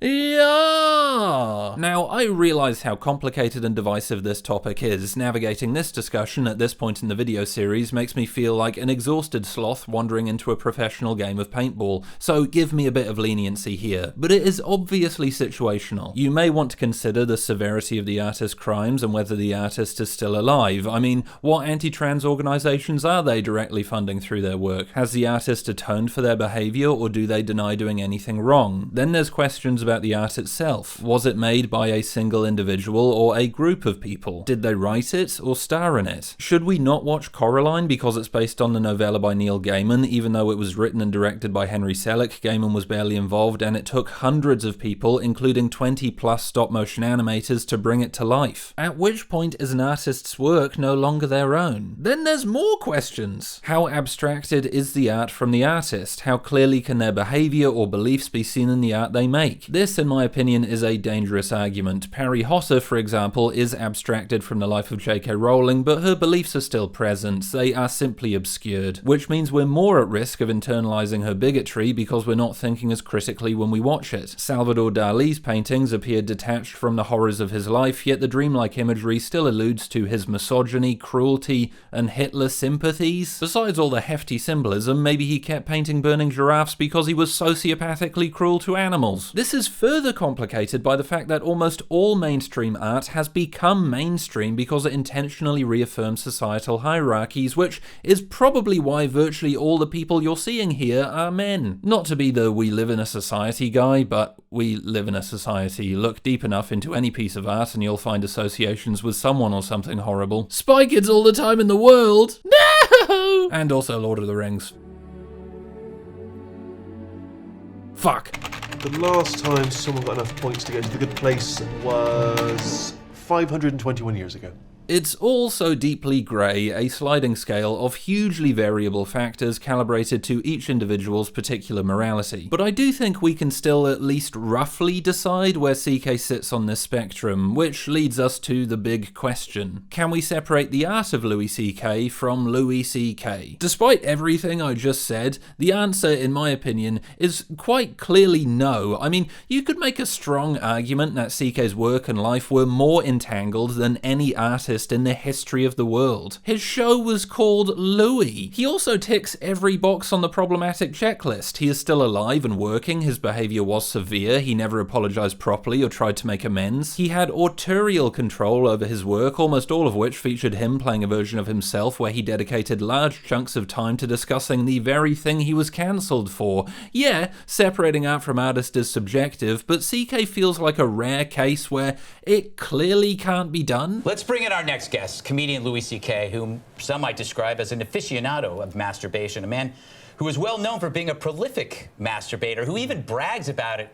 yeah! Now, I realise how complicated and divisive this topic is. Navigating this discussion at this point in the video series makes me feel like an exhausted sloth wandering into a professional game of paintball, so give me a bit of leniency here. But it is obviously situational. You may want to consider the severity of the artist's crimes and whether the artist is still alive. I mean, what anti-trans organisations are they directly funding through their work? Has the artist atoned for their behaviour, or do they deny doing anything wrong? Then there's questions about the art itself. Was it made by a single individual or a group of people? Did they write it or star in it? Should we not watch Coraline because it's based on the novella by Neil Gaiman, even though it was written and directed by Henry Selick? Gaiman was barely involved, and it took hundreds of people, including 20 plus stop-motion animators, to bring it to life. At which point is an artist's work no longer their own? Then there's more questions. How abstracted is the art from the artist? How clearly can their behaviour or beliefs be seen in the art they make? This, in my opinion, is a dangerous argument. Perry Hotter, for example, is abstracted from the life of J.K. Rowling, but her beliefs are still present. They are simply obscured, which means we're more at risk of internalising her bigotry because we're not thinking as critically when we watch it. Salvador Dali's paintings appear detached from the horrors of his life, yet the dreamlike imagery still alludes to his misogyny, cruelty, and Hitler sympathies. Besides all the hefty symbolism, maybe he kept painting burning giraffes because he was sociopathically cruel to animals. This is further complicated by the fact that almost all mainstream art has become mainstream because it intentionally reaffirms societal hierarchies, which is probably why virtually all the people you're seeing here are men. Not to be the we live in a society guy, but we live in a society. Look deep enough into any piece of art and you'll find associations with someone or something horrible. Spy Kids all the time in the world! No! And also Lord of the Rings. Fuck. The last time someone got enough points to get to the good place was 521 years ago. It's all so deeply grey, a sliding scale of hugely variable factors calibrated to each individual's particular morality. But I do think we can still at least roughly decide where CK sits on this spectrum, which leads us to the big question. Can we separate the art of Louis CK from Louis CK? Despite everything I just said, the answer, in my opinion, is quite clearly no. I mean, you could make a strong argument that CK's work and life were more entangled than any artist in the history of the world. His show was called Louis. He also ticks every box on the problematic checklist. He is still alive and working, his behaviour was severe, he never apologised properly or tried to make amends. He had authorial control over his work, almost all of which featured him playing a version of himself where he dedicated large chunks of time to discussing the very thing he was cancelled for. Yeah, separating art from artist is subjective, but CK feels like a rare case where it clearly can't be done. Let's bring in our next guest, comedian Louis C.K., whom some might describe as an aficionado of masturbation, a man who is well known for being a prolific masturbator, who even brags about it.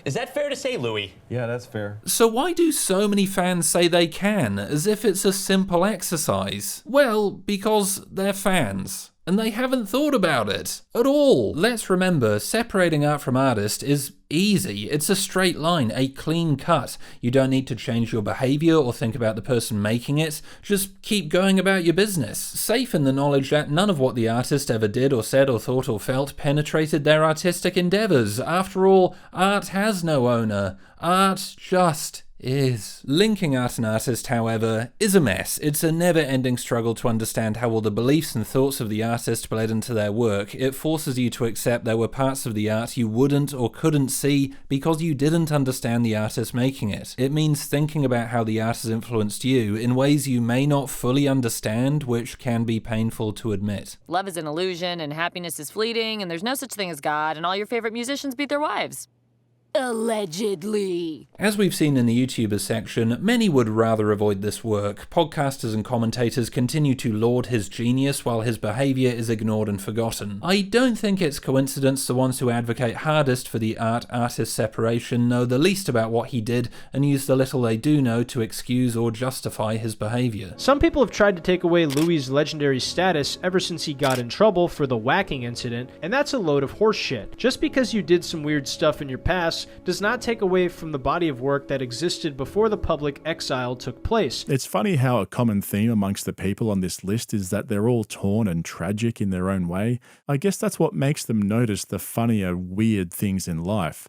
Is that fair to say, Louis? Yeah, that's fair. So why do so many fans say they can, as if it's a simple exercise? Well, because they're fans. And they haven't thought about it at all. Let's remember, separating art from artist is easy. It's a straight line, a clean cut. You don't need to change your behavior or think about the person making it. Just keep going about your business, safe in the knowledge that none of what the artist ever did or said or thought or felt penetrated their artistic endeavors. After all, art has no owner. Art just is. Linking art and artist, however, is a mess. It's a never-ending struggle to understand how all the beliefs and thoughts of the artist bled into their work. It forces you to accept there were parts of the art you wouldn't or couldn't see because you didn't understand the artist making it. It means thinking about how the art has influenced you in ways you may not fully understand, which can be painful to admit. Love is an illusion, and happiness is fleeting, and there's no such thing as God, and all your favorite musicians beat their wives. Allegedly. As we've seen in the YouTubers section, many would rather avoid this work. Podcasters and commentators continue to laud his genius while his behaviour is ignored and forgotten. I don't think it's coincidence the ones who advocate hardest for the art-artist separation know the least about what he did and use the little they do know to excuse or justify his behaviour. Some people have tried to take away Louis' legendary status ever since he got in trouble for the whacking incident, and that's a load of horse shit. Just because you did some weird stuff in your past does not take away from the body of work that existed before the public exile took place. It's funny how a common theme amongst the people on this list is that they're all torn and tragic in their own way. I guess that's what makes them notice the funnier, weird things in life.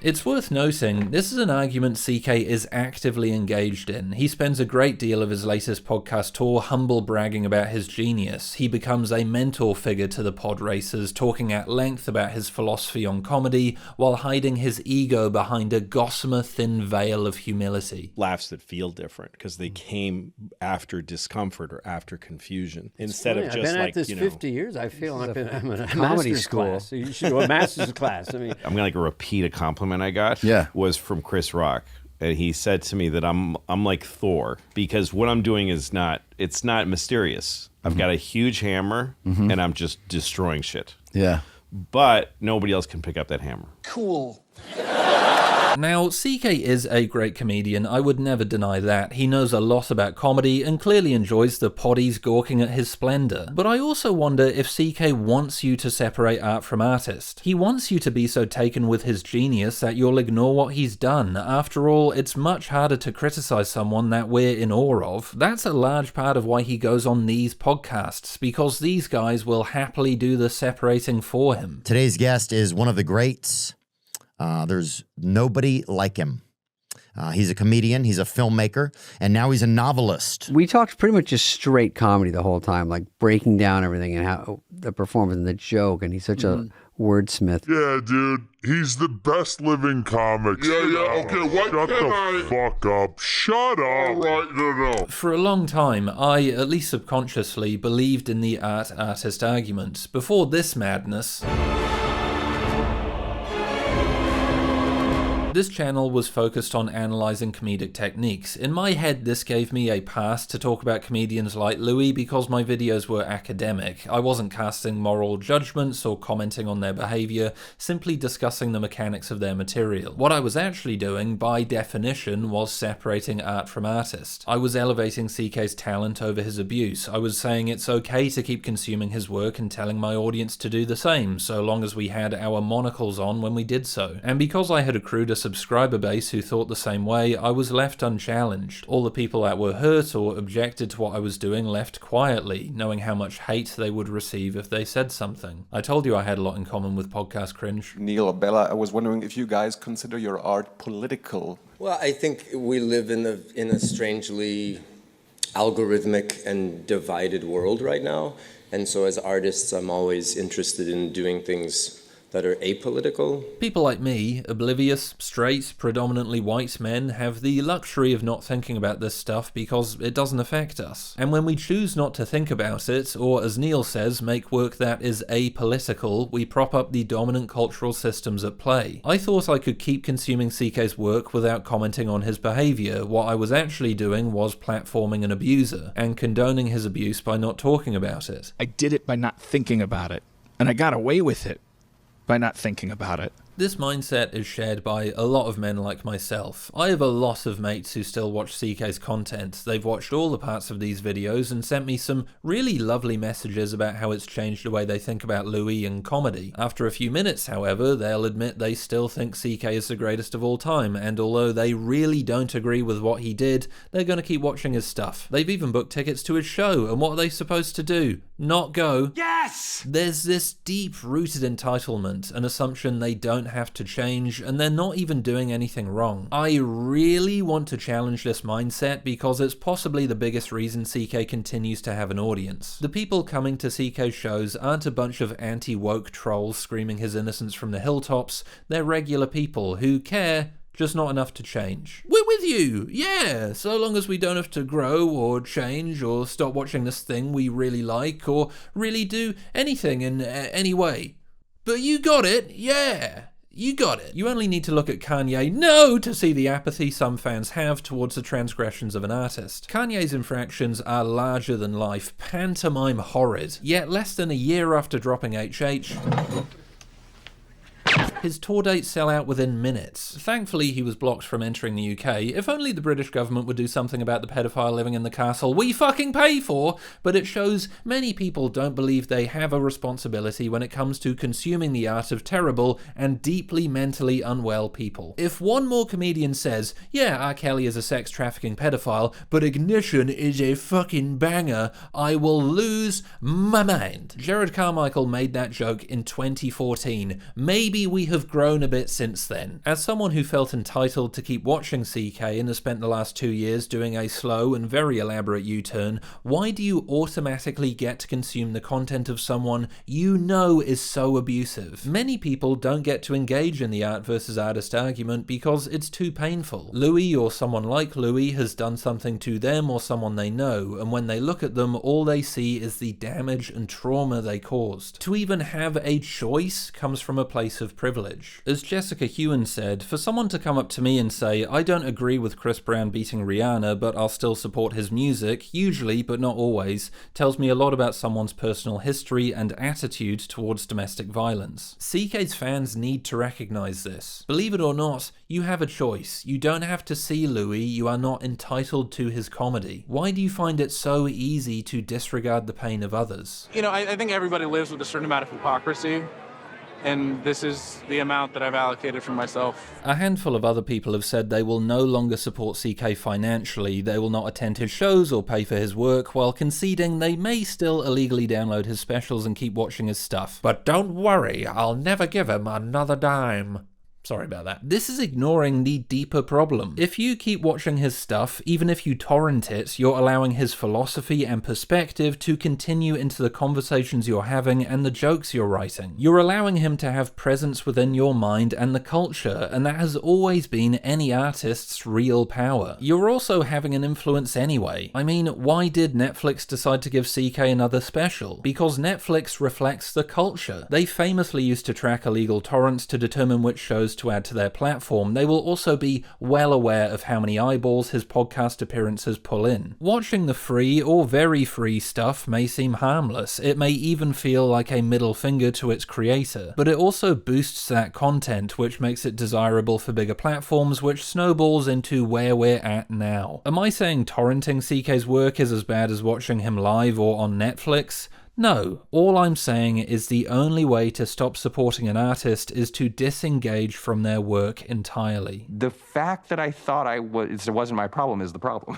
It's worth noting, this is an argument CK is actively engaged in. He spends a great deal of his latest podcast tour humble bragging about his genius. He becomes a mentor figure to the pod racers, talking at length about his philosophy on comedy, while hiding his ego behind a gossamer thin veil of humility. Laughs that feel different, because they came after discomfort or after confusion, instead of just I've been like, at this you know, 50 years. I feel I'm in a comedy master's school. class. So you should do a master's class. I mean, I'm gonna repeat a compliment I got. Was from Chris Rock, and he said to me that I'm like Thor, because what I'm doing is it's not mysterious. I've got a huge hammer and I'm just destroying shit. Yeah. But nobody else can pick up that hammer. Cool. Now, CK is a great comedian, I would never deny that. He knows a lot about comedy and clearly enjoys the poddies gawking at his splendour. But I also wonder if CK wants you to separate art from artist. He wants you to be so taken with his genius that you'll ignore what he's done. After all, it's much harder to criticise someone that we're in awe of. That's a large part of why he goes on these podcasts, because these guys will happily do the separating for him. Today's guest is one of the greats. There's nobody like him. He's a comedian, he's a filmmaker, and now he's a novelist. We talked pretty much just straight comedy the whole time, like breaking down everything and how the performance and the joke, and he's such a wordsmith. Yeah, dude, he's the best living comic. Yeah, okay, what Shut the fuck up. Shut up. All right, no. For a long time, I, at least subconsciously, believed in the art-artist argument. Before this madness, this channel was focused on analysing comedic techniques. In my head, this gave me a pass to talk about comedians like Louis because my videos were academic. I wasn't casting moral judgments or commenting on their behaviour, simply discussing the mechanics of their material. What I was actually doing, by definition, was separating art from artist. I was elevating CK's talent over his abuse. I was saying it's okay to keep consuming his work and telling my audience to do the same, so long as we had our monocles on when we did so. And because I had accrued a subscriber base who thought the same way, I was left unchallenged. All the people that were hurt or objected to what I was doing left quietly, knowing how much hate they would receive if they said something. I told you I had a lot in common with Podcast Cringe. Neil, Bella, I was wondering if you guys consider your art political. Well, I think we live in a strangely algorithmic and divided world right now. And so as artists, I'm always interested in doing things that are apolitical? People like me, oblivious, straight, predominantly white men, have the luxury of not thinking about this stuff because it doesn't affect us. And when we choose not to think about it, or as Neil says, make work that is apolitical, we prop up the dominant cultural systems at play. I thought I could keep consuming CK's work without commenting on his behaviour. What I was actually doing was platforming an abuser, and condoning his abuse by not talking about it. I did it by not thinking about it, and I got away with it by not thinking about it. This mindset is shared by a lot of men like myself. I have a lot of mates who still watch CK's content. They've watched all the parts of these videos and sent me some really lovely messages about how it's changed the way they think about Louis and comedy. After a few minutes, however, they'll admit they still think CK is the greatest of all time, and although they really don't agree with what he did, they're going to keep watching his stuff. They've even booked tickets to his show, and what are they supposed to do? Not go? Yes! There's this deep-rooted entitlement, an assumption they don't have to change, and they're not even doing anything wrong. I really want to challenge this mindset because it's possibly the biggest reason CK continues to have an audience. The people coming to CK's shows aren't a bunch of anti-woke trolls screaming his innocence from the hilltops. They're regular people who care, just not enough to change. We're with you, yeah, so long as we don't have to grow or change or stop watching this thing we really like or really do anything in any way. But you got it, yeah. You got it. You only need to look at Kanye to see the apathy some fans have towards the transgressions of an artist. Kanye's infractions are larger than life, pantomime horrid. Yet less than a year after dropping HH, his tour dates sell out within minutes. Thankfully, he was blocked from entering the UK. If only the British government would do something about the pedophile living in the castle we fucking pay for, but it shows many people don't believe they have a responsibility when it comes to consuming the art of terrible and deeply mentally unwell people. If one more comedian says, yeah, R. Kelly is a sex trafficking pedophile, but Ignition is a fucking banger, I will lose my mind. Jared Carmichael made that joke in 2014. Maybe we have grown a bit since then. As someone who felt entitled to keep watching CK and has spent the last 2 years doing a slow and very elaborate U-turn, why do you automatically get to consume the content of someone you know is so abusive? Many people don't get to engage in the art versus artist argument because it's too painful. Louis or someone like Louis has done something to them or someone they know, and when they look at them, all they see is the damage and trauma they caused. To even have a choice comes from a place of privilege. As Jessica Hewen said, for someone to come up to me and say, I don't agree with Chris Brown beating Rihanna, but I'll still support his music, usually, but not always, tells me a lot about someone's personal history and attitude towards domestic violence. CK's fans need to recognize this. Believe it or not, you have a choice. You don't have to see Louis, you are not entitled to his comedy. Why do you find it so easy to disregard the pain of others? You know, I think everybody lives with a certain amount of hypocrisy. And this is the amount that I've allocated for myself. A handful of other people have said they will no longer support CK financially, they will not attend his shows or pay for his work, while conceding they may still illegally download his specials and keep watching his stuff. But don't worry, I'll never give him another dime. Sorry about that. This is ignoring the deeper problem. If you keep watching his stuff, even if you torrent it, you're allowing his philosophy and perspective to continue into the conversations you're having and the jokes you're writing. You're allowing him to have presence within your mind and the culture, and that has always been any artist's real power. You're also having an influence anyway. I mean, why did Netflix decide to give CK another special? Because Netflix reflects the culture. They famously used to track illegal torrents to determine which shows to add to their platform. They will also be well aware of how many eyeballs his podcast appearances pull in. Watching the free or very free stuff may seem harmless. It may even feel like a middle finger to its creator, but it also boosts that content, which makes it desirable for bigger platforms, which snowballs into where we're at now. Am I saying torrenting CK's work is as bad as watching him live or on Netflix? No, all I'm saying is the only way to stop supporting an artist is to disengage from their work entirely. The fact that I thought it wasn't my problem is the problem.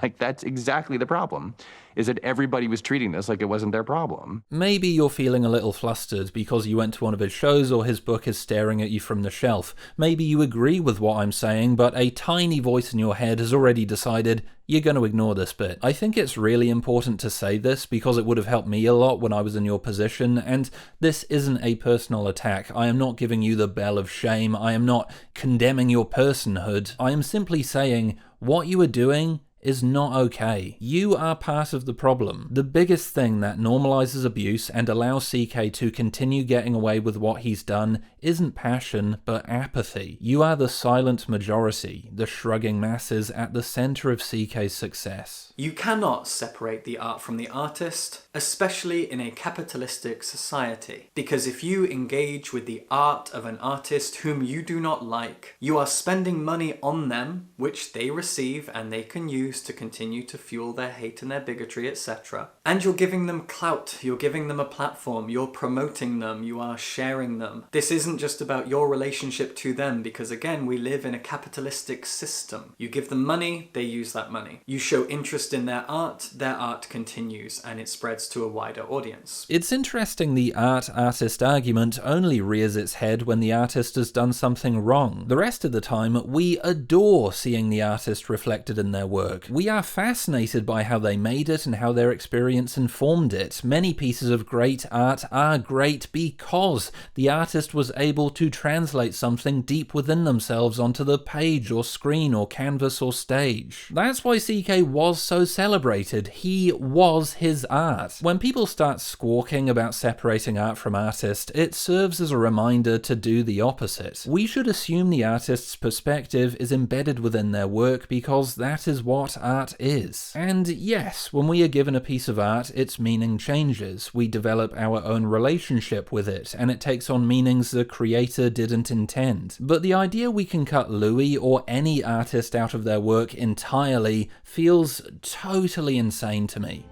Like, that's exactly the problem, is that everybody was treating this like it wasn't their problem. Maybe you're feeling a little flustered because you went to one of his shows or his book is staring at you from the shelf. Maybe you agree with what I'm saying, but a tiny voice in your head has already decided you're going to ignore this bit. I think it's really important to say this because it would have helped me a lot when I was in your position, and this isn't a personal attack. I am not giving you the bell of shame. I am not condemning your personhood. I am simply saying what you are doing is not okay. You are part of the problem. The biggest thing that normalizes abuse and allows CK to continue getting away with what he's done isn't passion, but apathy. You are the silent majority, the shrugging masses at the center of CK's success. You cannot separate the art from the artist, especially in a capitalistic society. Because if you engage with the art of an artist whom you do not like, you are spending money on them, which they receive and they can use to continue to fuel their hate and their bigotry, etc. And you're giving them clout, you're giving them a platform, you're promoting them, you are sharing them. This isn't just about your relationship to them, because again, we live in a capitalistic system. You give them money, they use that money. You show interest in their art continues and it spreads to a wider audience. It's interesting the art-artist argument only rears its head when the artist has done something wrong. The rest of the time, we adore seeing the artist reflected in their work. We are fascinated by how they made it and how their experience informed it. Many pieces of great art are great because the artist was able to translate something deep within themselves onto the page or screen or canvas or stage. That's why CK was so celebrated. He was his art. When people start squawking about separating art from artist, it serves as a reminder to do the opposite. We should assume the artist's perspective is embedded within their work because that is what art is. And yes, when we are given a piece of art, its meaning changes. We develop our own relationship with it, and it takes on meanings the creator didn't intend. But the idea we can cut Louis or any artist out of their work entirely feels totally insane to me.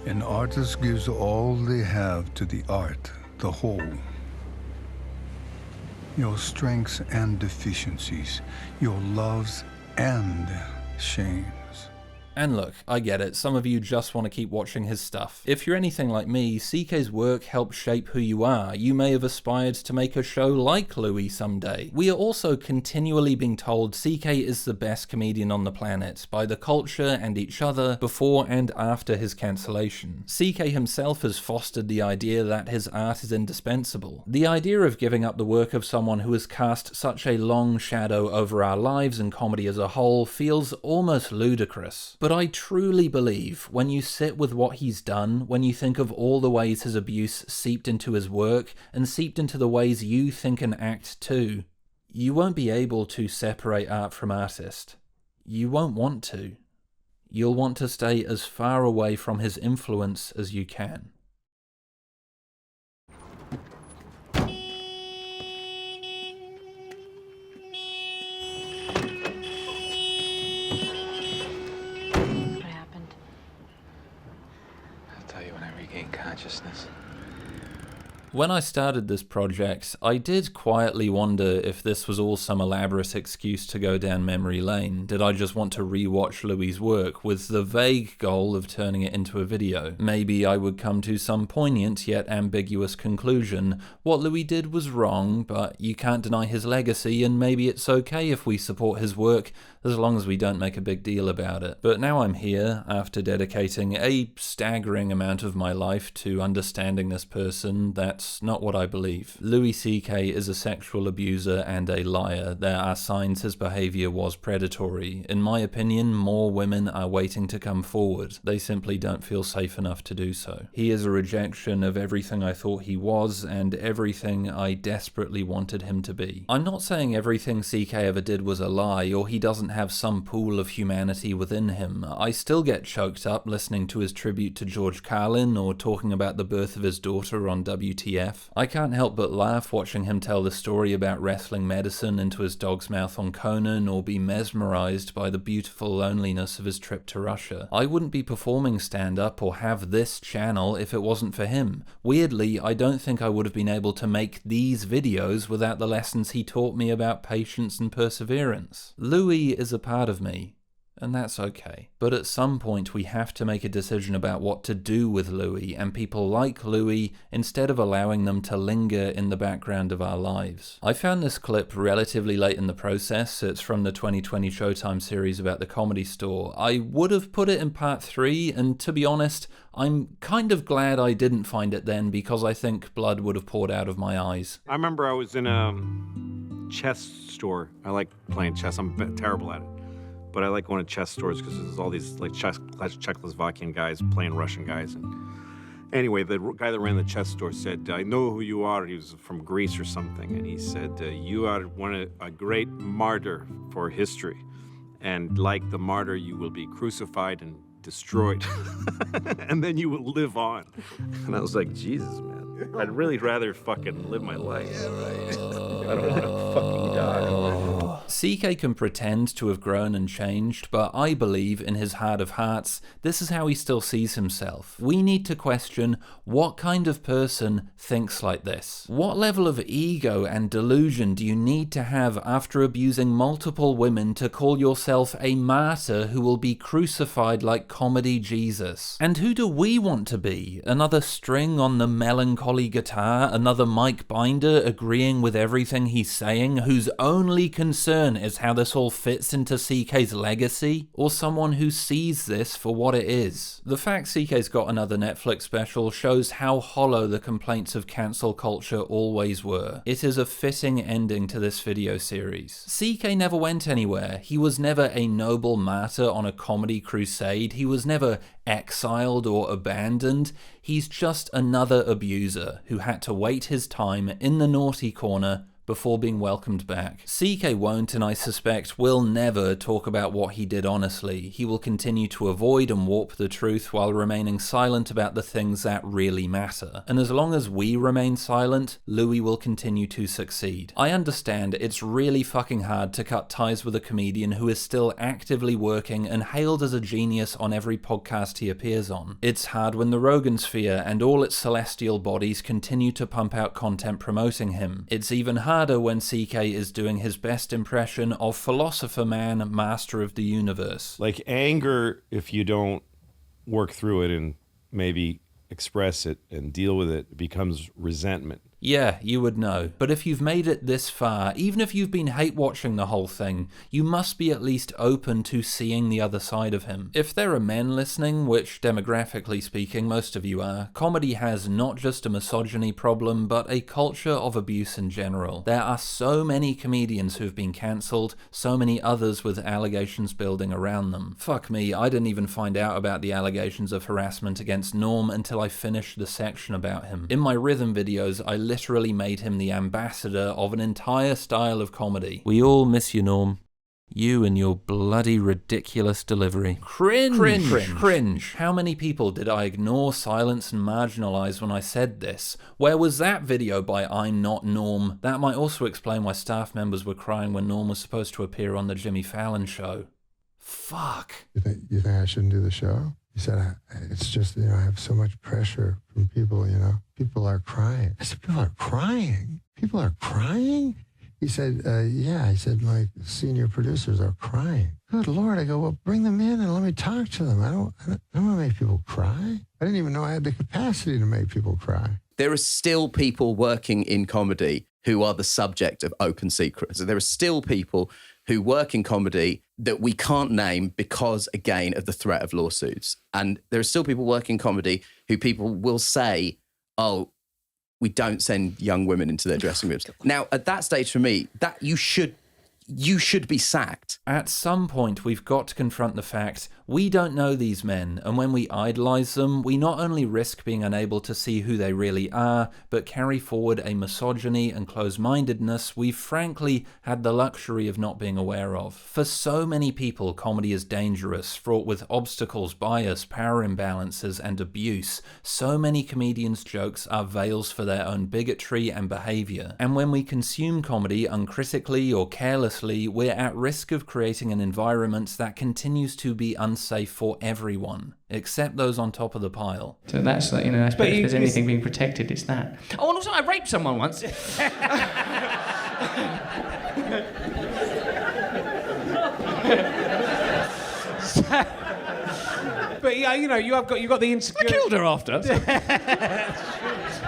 An artist gives all they have to the art, the whole. Your strengths and deficiencies, your loves and shames. And look, I get it, some of you just want to keep watching his stuff. If you're anything like me, CK's work helped shape who you are. You may have aspired to make a show like Louis someday. We are also continually being told CK is the best comedian on the planet, by the culture and each other, before and after his cancellation. CK himself has fostered the idea that his art is indispensable. The idea of giving up the work of someone who has cast such a long shadow over our lives and comedy as a whole feels almost ludicrous. But I truly believe when you sit with what he's done, when you think of all the ways his abuse seeped into his work and seeped into the ways you think and act too, you won't be able to separate art from artist. You won't want to. You'll want to stay as far away from his influence as you can. Consciousness. When I started this project, I did quietly wonder if this was all some elaborate excuse to go down memory lane. Did I just want to re-watch Louis' work with the vague goal of turning it into a video? Maybe I would come to some poignant yet ambiguous conclusion. What Louis did was wrong, but you can't deny his legacy, and maybe it's okay if we support his work as long as we don't make a big deal about it. But now I'm here, after dedicating a staggering amount of my life to understanding this person. That's not what I believe. Louis CK is a sexual abuser and a liar. There are signs his behavior was predatory. In my opinion, more women are waiting to come forward. They simply don't feel safe enough to do so. He is a rejection of everything I thought he was and everything I desperately wanted him to be. I'm not saying everything CK ever did was a lie, or he doesn't have some pool of humanity within him. I still get choked up listening to his tribute to George Carlin or talking about the birth of his daughter on WTF. I can't help but laugh watching him tell the story about wrestling medicine into his dog's mouth on Conan, or be mesmerized by the beautiful loneliness of his trip to Russia. I wouldn't be performing stand-up or have this channel if it wasn't for him. Weirdly, I don't think I would have been able to make these videos without the lessons he taught me about patience and perseverance. Louis is a part of me, and that's okay. But at some point we have to make a decision about what to do with Louis and people like Louis instead of allowing them to linger in the background of our lives. I found this clip relatively late in the process. It's from the 2020 Showtime series about the Comedy Store. I would have put it in part 3, and to be honest, I'm kind of glad I didn't find it then, because I think blood would have poured out of my eyes. I remember I was in a chess store. I like playing chess. I'm terrible at it. But I like going to chess stores because there's all these like Czechoslovakian guys playing Russian guys. And anyway, the guy that ran the chess store said, I know who you are. He was from Greece or something. And he said, you are a great martyr for history. And like the martyr, you will be crucified and destroyed. And then you will live on. And I was like, Jesus, man. I'd really rather fucking live my life. I don't want to fucking die. CK can pretend to have grown and changed, but I believe in his heart of hearts, this is how he still sees himself. We need to question what kind of person thinks like this. What level of ego and delusion do you need to have after abusing multiple women to call yourself a martyr who will be crucified like comedy Jesus? And who do we want to be? Another string on the melancholy guitar? Another Mike Binder agreeing with everything he's saying, whose only concern is how this all fits into CK's legacy? Or someone who sees this for what it is? The fact CK's got another Netflix special shows how hollow the complaints of cancel culture always were. It is a fitting ending to this video series. CK never went anywhere. He was never a noble martyr on a comedy crusade. He was never exiled or abandoned. He's just another abuser who had to wait his time in the naughty corner before being welcomed back. CK won't, and I suspect will never, talk about what he did honestly. He will continue to avoid and warp the truth while remaining silent about the things that really matter. And as long as we remain silent, Louis will continue to succeed. I understand it's really fucking hard to cut ties with a comedian who is still actively working and hailed as a genius on every podcast he appears on. It's hard when the Rogan sphere and all its celestial bodies continue to pump out content promoting him. It's even harder when CK is doing his best impression of philosopher man, master of the universe. Like anger, if you don't work through it and maybe express it and deal with it, becomes resentment. Yeah, you would know. But if you've made it this far, even if you've been hate-watching the whole thing, you must be at least open to seeing the other side of him. If there are men listening, which demographically speaking most of you are, comedy has not just a misogyny problem, but a culture of abuse in general. There are so many comedians who've been cancelled, so many others with allegations building around them. Fuck me, I didn't even find out about the allegations of harassment against Norm until I finished the section about him. In my rhythm videos, I literally made him the ambassador of an entire style of comedy. We all miss you, Norm. You and your bloody ridiculous delivery. Cringe! Cringe! Cringe! Cringe! How many people did I ignore, silence, and marginalize when I said this? Where was that video by I'm Not Norm? That might also explain why staff members were crying when Norm was supposed to appear on the Jimmy Fallon show. Fuck. You think I shouldn't do the show? He said, it's just, I have so much pressure from people, People are crying. I said, people are crying? People are crying? He said, yeah. He said, my senior producers are crying. Good Lord. I go, well, bring them in and let me talk to them. I don't want to make people cry. I didn't even know I had the capacity to make people cry. There are still people working in comedy who are the subject of open secrets. There are still people who work in comedy that we can't name because, again, of the threat of lawsuits. And there are still people working comedy who people will say, oh, we don't send young women into their dressing rooms. Now, at that stage for me, that you should be sacked. At some point, we've got to confront the fact we don't know these men, and when we idolize them, we not only risk being unable to see who they really are, but carry forward a misogyny and close-mindedness we've frankly had the luxury of not being aware of. For so many people, comedy is dangerous, fraught with obstacles, bias, power imbalances, and abuse. So many comedians' jokes are veils for their own bigotry and behavior. And when we consume comedy uncritically or carelessly, we're at risk of creating an environment that continues to be unsafe for everyone, except those on top of the pile. So that's like, I suppose if there's anything being protected, it's that. Oh, and also I raped someone once. But yeah, you know, you've got the insecurity. I killed her after.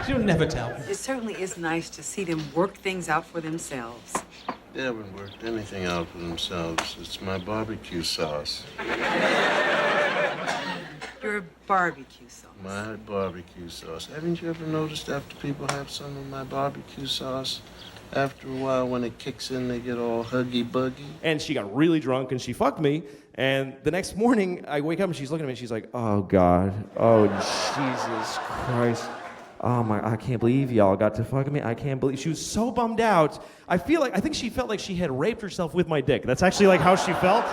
She'll never tell. It certainly is nice to see them work things out for themselves. They haven't worked anything out for themselves. It's my barbecue sauce. Your barbecue sauce. My barbecue sauce. Haven't you ever noticed after people have some of my barbecue sauce, after a while when it kicks in, they get all huggy-buggy? And she got really drunk and she fucked me. And the next morning, I wake up and she's looking at me and she's like, oh, God. Oh, Jesus Christ. Oh, I can't believe y'all got to fuck me. I can't believe. She was so bummed out. I think she felt like she had raped herself with my dick. That's actually like how she felt.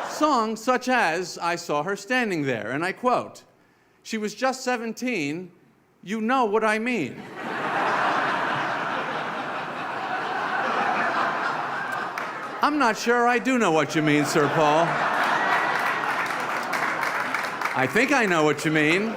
Songs such as I Saw Her Standing There, and I quote, she was just 17, you know what I mean. I'm not sure I do know what you mean, Sir Paul. I think I know what you mean.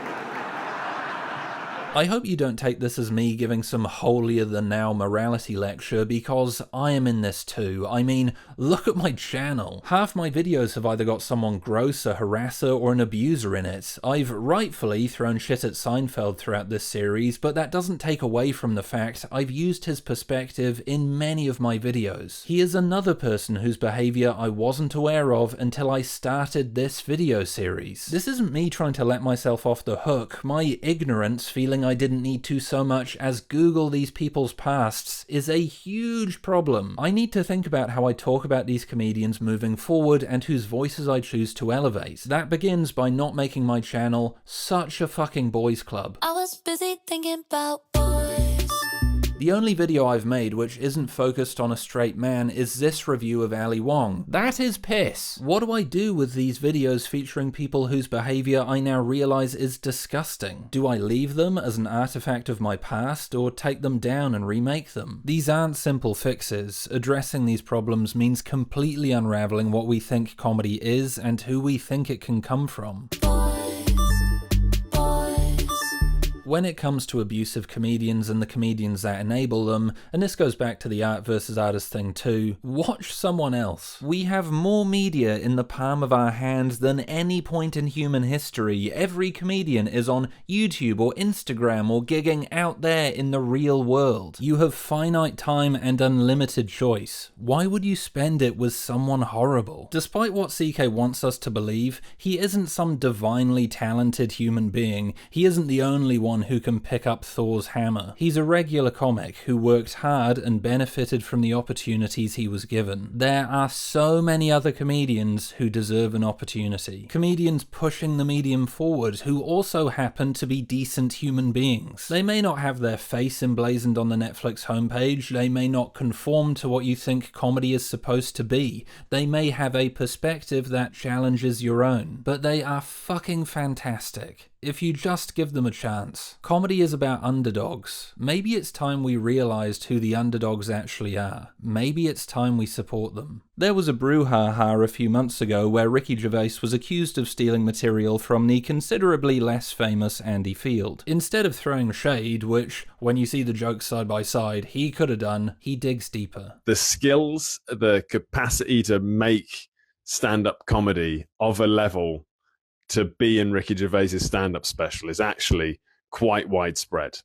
I hope you don't take this as me giving some holier-than-thou morality lecture, because I am in this too. I mean, look at my channel. Half my videos have either got someone gross, a harasser, or an abuser in it. I've rightfully thrown shit at Seinfeld throughout this series, but that doesn't take away from the fact I've used his perspective in many of my videos. He is another person whose behaviour I wasn't aware of until I started this video series. This isn't me trying to let myself off the hook. My ignorance feeling I didn't need to so much as Google these people's pasts is a huge problem. I need to think about how I talk about these comedians moving forward and whose voices I choose to elevate. That begins by not making my channel such a fucking boys club. I was busy thinking about boys. The only video I've made which isn't focused on a straight man is this review of Ali Wong. That is piss. What do I do with these videos featuring people whose behaviour I now realise is disgusting? Do I leave them as an artifact of my past, or take them down and remake them? These aren't simple fixes. Addressing these problems means completely unravelling what we think comedy is and who we think it can come from. When it comes to abusive comedians and the comedians that enable them, and this goes back to the art versus artist thing too, watch someone else. We have more media in the palm of our hands than any point in human history. Every comedian is on YouTube or Instagram or gigging out there in the real world. You have finite time and unlimited choice. Why would you spend it with someone horrible? Despite what CK wants us to believe, he isn't some divinely talented human being. He isn't the only one who can pick up Thor's hammer. He's a regular comic who worked hard and benefited from the opportunities he was given. There are so many other comedians who deserve an opportunity. Comedians pushing the medium forward who also happen to be decent human beings. They may not have their face emblazoned on the Netflix homepage, they may not conform to what you think comedy is supposed to be, they may have a perspective that challenges your own, but they are fucking fantastic if you just give them a chance. Comedy is about underdogs. Maybe it's time we realised who the underdogs actually are. Maybe it's time we support them. There was a brouhaha a few months ago where Ricky Gervais was accused of stealing material from the considerably less famous Andy Field. Instead of throwing shade, which, when you see the jokes side by side, he could have done, he digs deeper. The skills, the capacity to make stand-up comedy of a level to be in Ricky Gervais's stand-up special is actually quite widespread.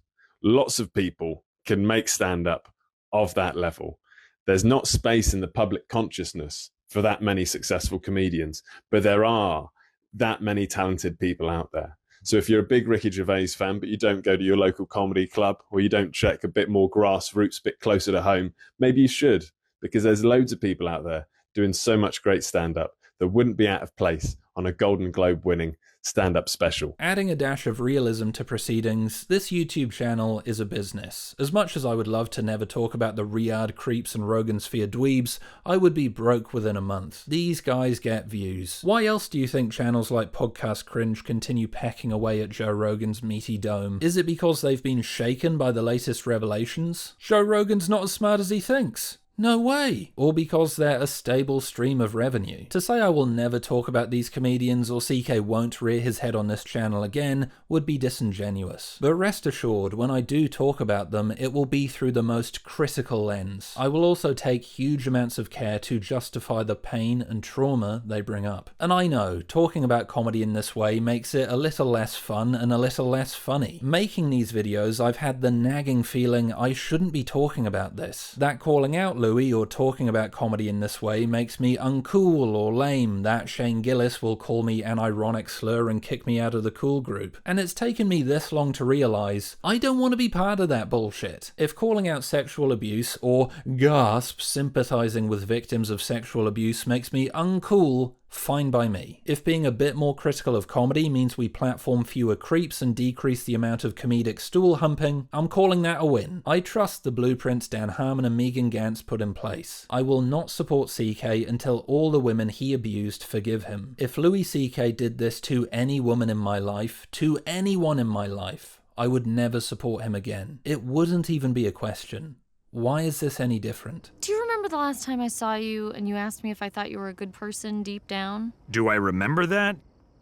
Lots of people can make stand-up of that level. There's not space in the public consciousness for that many successful comedians, but there are that many talented people out there. So if you're a big Ricky Gervais fan, but you don't go to your local comedy club, or you don't check a bit more grassroots, bit closer to home, maybe you should, because there's loads of people out there doing so much great stand-up that wouldn't be out of place on a Golden Globe winning stand-up special. Adding a dash of realism to proceedings, this YouTube channel is a business. As much as I would love to never talk about the Riyadh creeps and Rogan Sphere dweebs, I would be broke within a month. These guys get views. Why else do you think channels like Podcast Cringe continue pecking away at Joe Rogan's meaty dome? Is it because they've been shaken by the latest revelations? Joe Rogan's not as smart as he thinks. No way! Or because they're a stable stream of revenue. To say I will never talk about these comedians or CK won't rear his head on this channel again would be disingenuous. But rest assured, when I do talk about them, it will be through the most critical lens. I will also take huge amounts of care to justify the pain and trauma they bring up. And I know, talking about comedy in this way makes it a little less fun and a little less funny. Making these videos, I've had the nagging feeling I shouldn't be talking about this. That calling out Louis or talking about comedy in this way makes me uncool or lame. That Shane Gillis will call me an ironic slur and kick me out of the cool group. And it's taken me this long to realise I don't want to be part of that bullshit. If calling out sexual abuse or gasp sympathising with victims of sexual abuse makes me uncool, fine by me. If being a bit more critical of comedy means we platform fewer creeps and decrease the amount of comedic stool humping, I'm calling that a win. I trust the blueprints Dan Harmon and Megan Gantz put in place. I will not support CK until all the women he abused forgive him. If Louis CK did this to any woman in my life, to anyone in my life, I would never support him again. It wouldn't even be a question. Why is this any different? Do you remember the last time I saw you and you asked me if I thought you were a good person deep down? Do I remember that?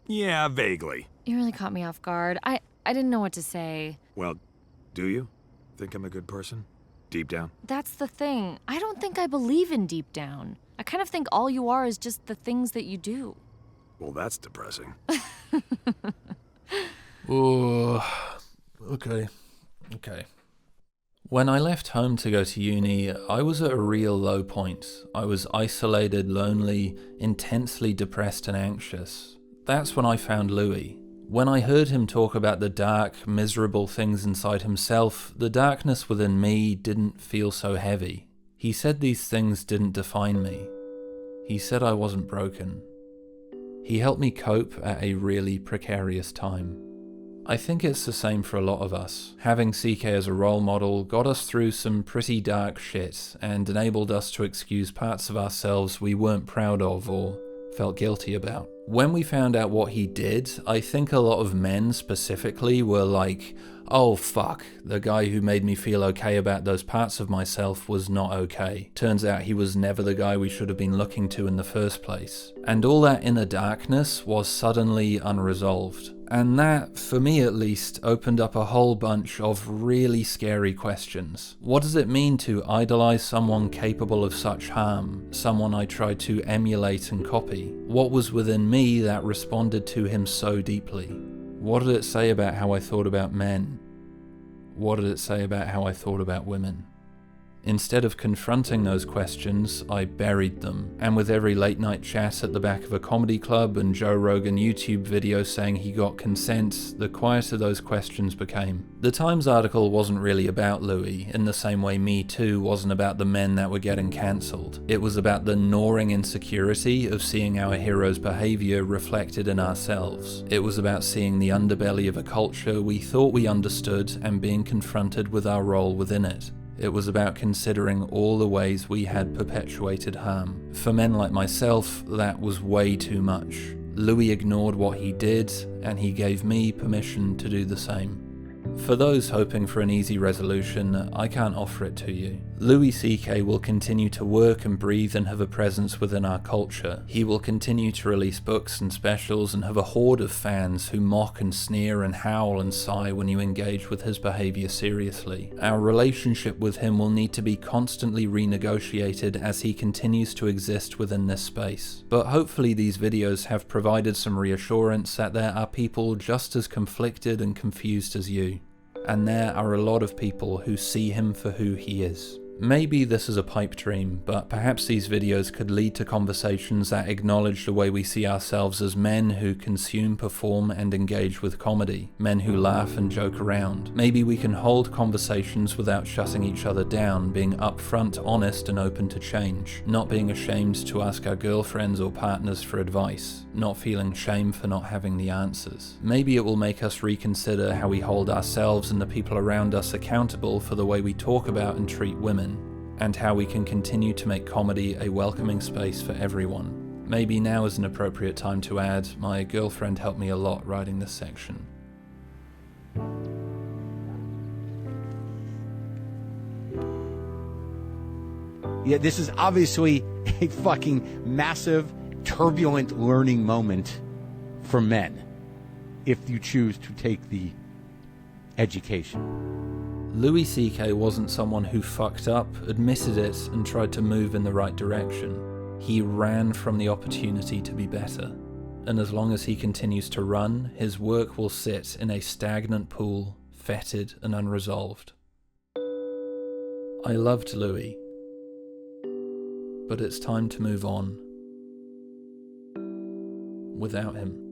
Yeah, vaguely. You really caught me off guard. I didn't know what to say. Well, do you think I'm a good person? Deep down? That's the thing. I don't think I believe in deep down. I kind of think all you are is just the things that you do. Well, that's depressing. Oh, okay. When I left home to go to uni, I was at a real low point. I was isolated, lonely, intensely depressed and anxious. That's when I found Louis. When I heard him talk about the dark, miserable things inside himself, the darkness within me didn't feel so heavy. He said these things didn't define me. He said I wasn't broken. He helped me cope at a really precarious time. I think it's the same for a lot of us. Having CK as a role model got us through some pretty dark shit and enabled us to excuse parts of ourselves we weren't proud of or felt guilty about. When we found out what he did, I think a lot of men specifically were like, oh fuck, the guy who made me feel okay about those parts of myself was not okay. Turns out he was never the guy we should have been looking to in the first place. And all that inner darkness was suddenly unresolved. And that, for me at least, opened up a whole bunch of really scary questions. What does it mean to idolize someone capable of such harm? Someone I tried to emulate and copy? What was within me that responded to him so deeply? What did it say about how I thought about men? What did it say about how I thought about women? Instead of confronting those questions, I buried them, and with every late night chat at the back of a comedy club and Joe Rogan YouTube video saying he got consent, the quieter those questions became. The Times article wasn't really about Louis, in the same way Me Too wasn't about the men that were getting cancelled. It was about the gnawing insecurity of seeing our heroes' behaviour reflected in ourselves. It was about seeing the underbelly of a culture we thought we understood and being confronted with our role within it. It was about considering all the ways we had perpetuated harm. For men like myself, that was way too much. Louis ignored what he did, and he gave me permission to do the same. For those hoping for an easy resolution, I can't offer it to you. Louis CK will continue to work and breathe and have a presence within our culture. He will continue to release books and specials and have a horde of fans who mock and sneer and howl and sigh when you engage with his behaviour seriously. Our relationship with him will need to be constantly renegotiated as he continues to exist within this space. But hopefully these videos have provided some reassurance that there are people just as conflicted and confused as you. And there are a lot of people who see him for who he is. Maybe this is a pipe dream, but perhaps these videos could lead to conversations that acknowledge the way we see ourselves as men who consume, perform, and engage with comedy. Men who laugh and joke around. Maybe we can hold conversations without shutting each other down, being upfront, honest, and open to change. Not being ashamed to ask our girlfriends or partners for advice. Not feeling shame for not having the answers. Maybe it will make us reconsider how we hold ourselves and the people around us accountable for the way we talk about and treat women, and how we can continue to make comedy a welcoming space for everyone. Maybe now is an appropriate time to add, my girlfriend helped me a lot writing this section. Yeah, this is obviously a fucking massive, turbulent learning moment for men if you choose to take the education. Louis C.K. wasn't someone who fucked up, admitted it, and tried to move in the right direction. He ran from the opportunity to be better. And as long as he continues to run, his work will sit in a stagnant pool, fetid and unresolved. I loved Louis, but it's time to move on without him.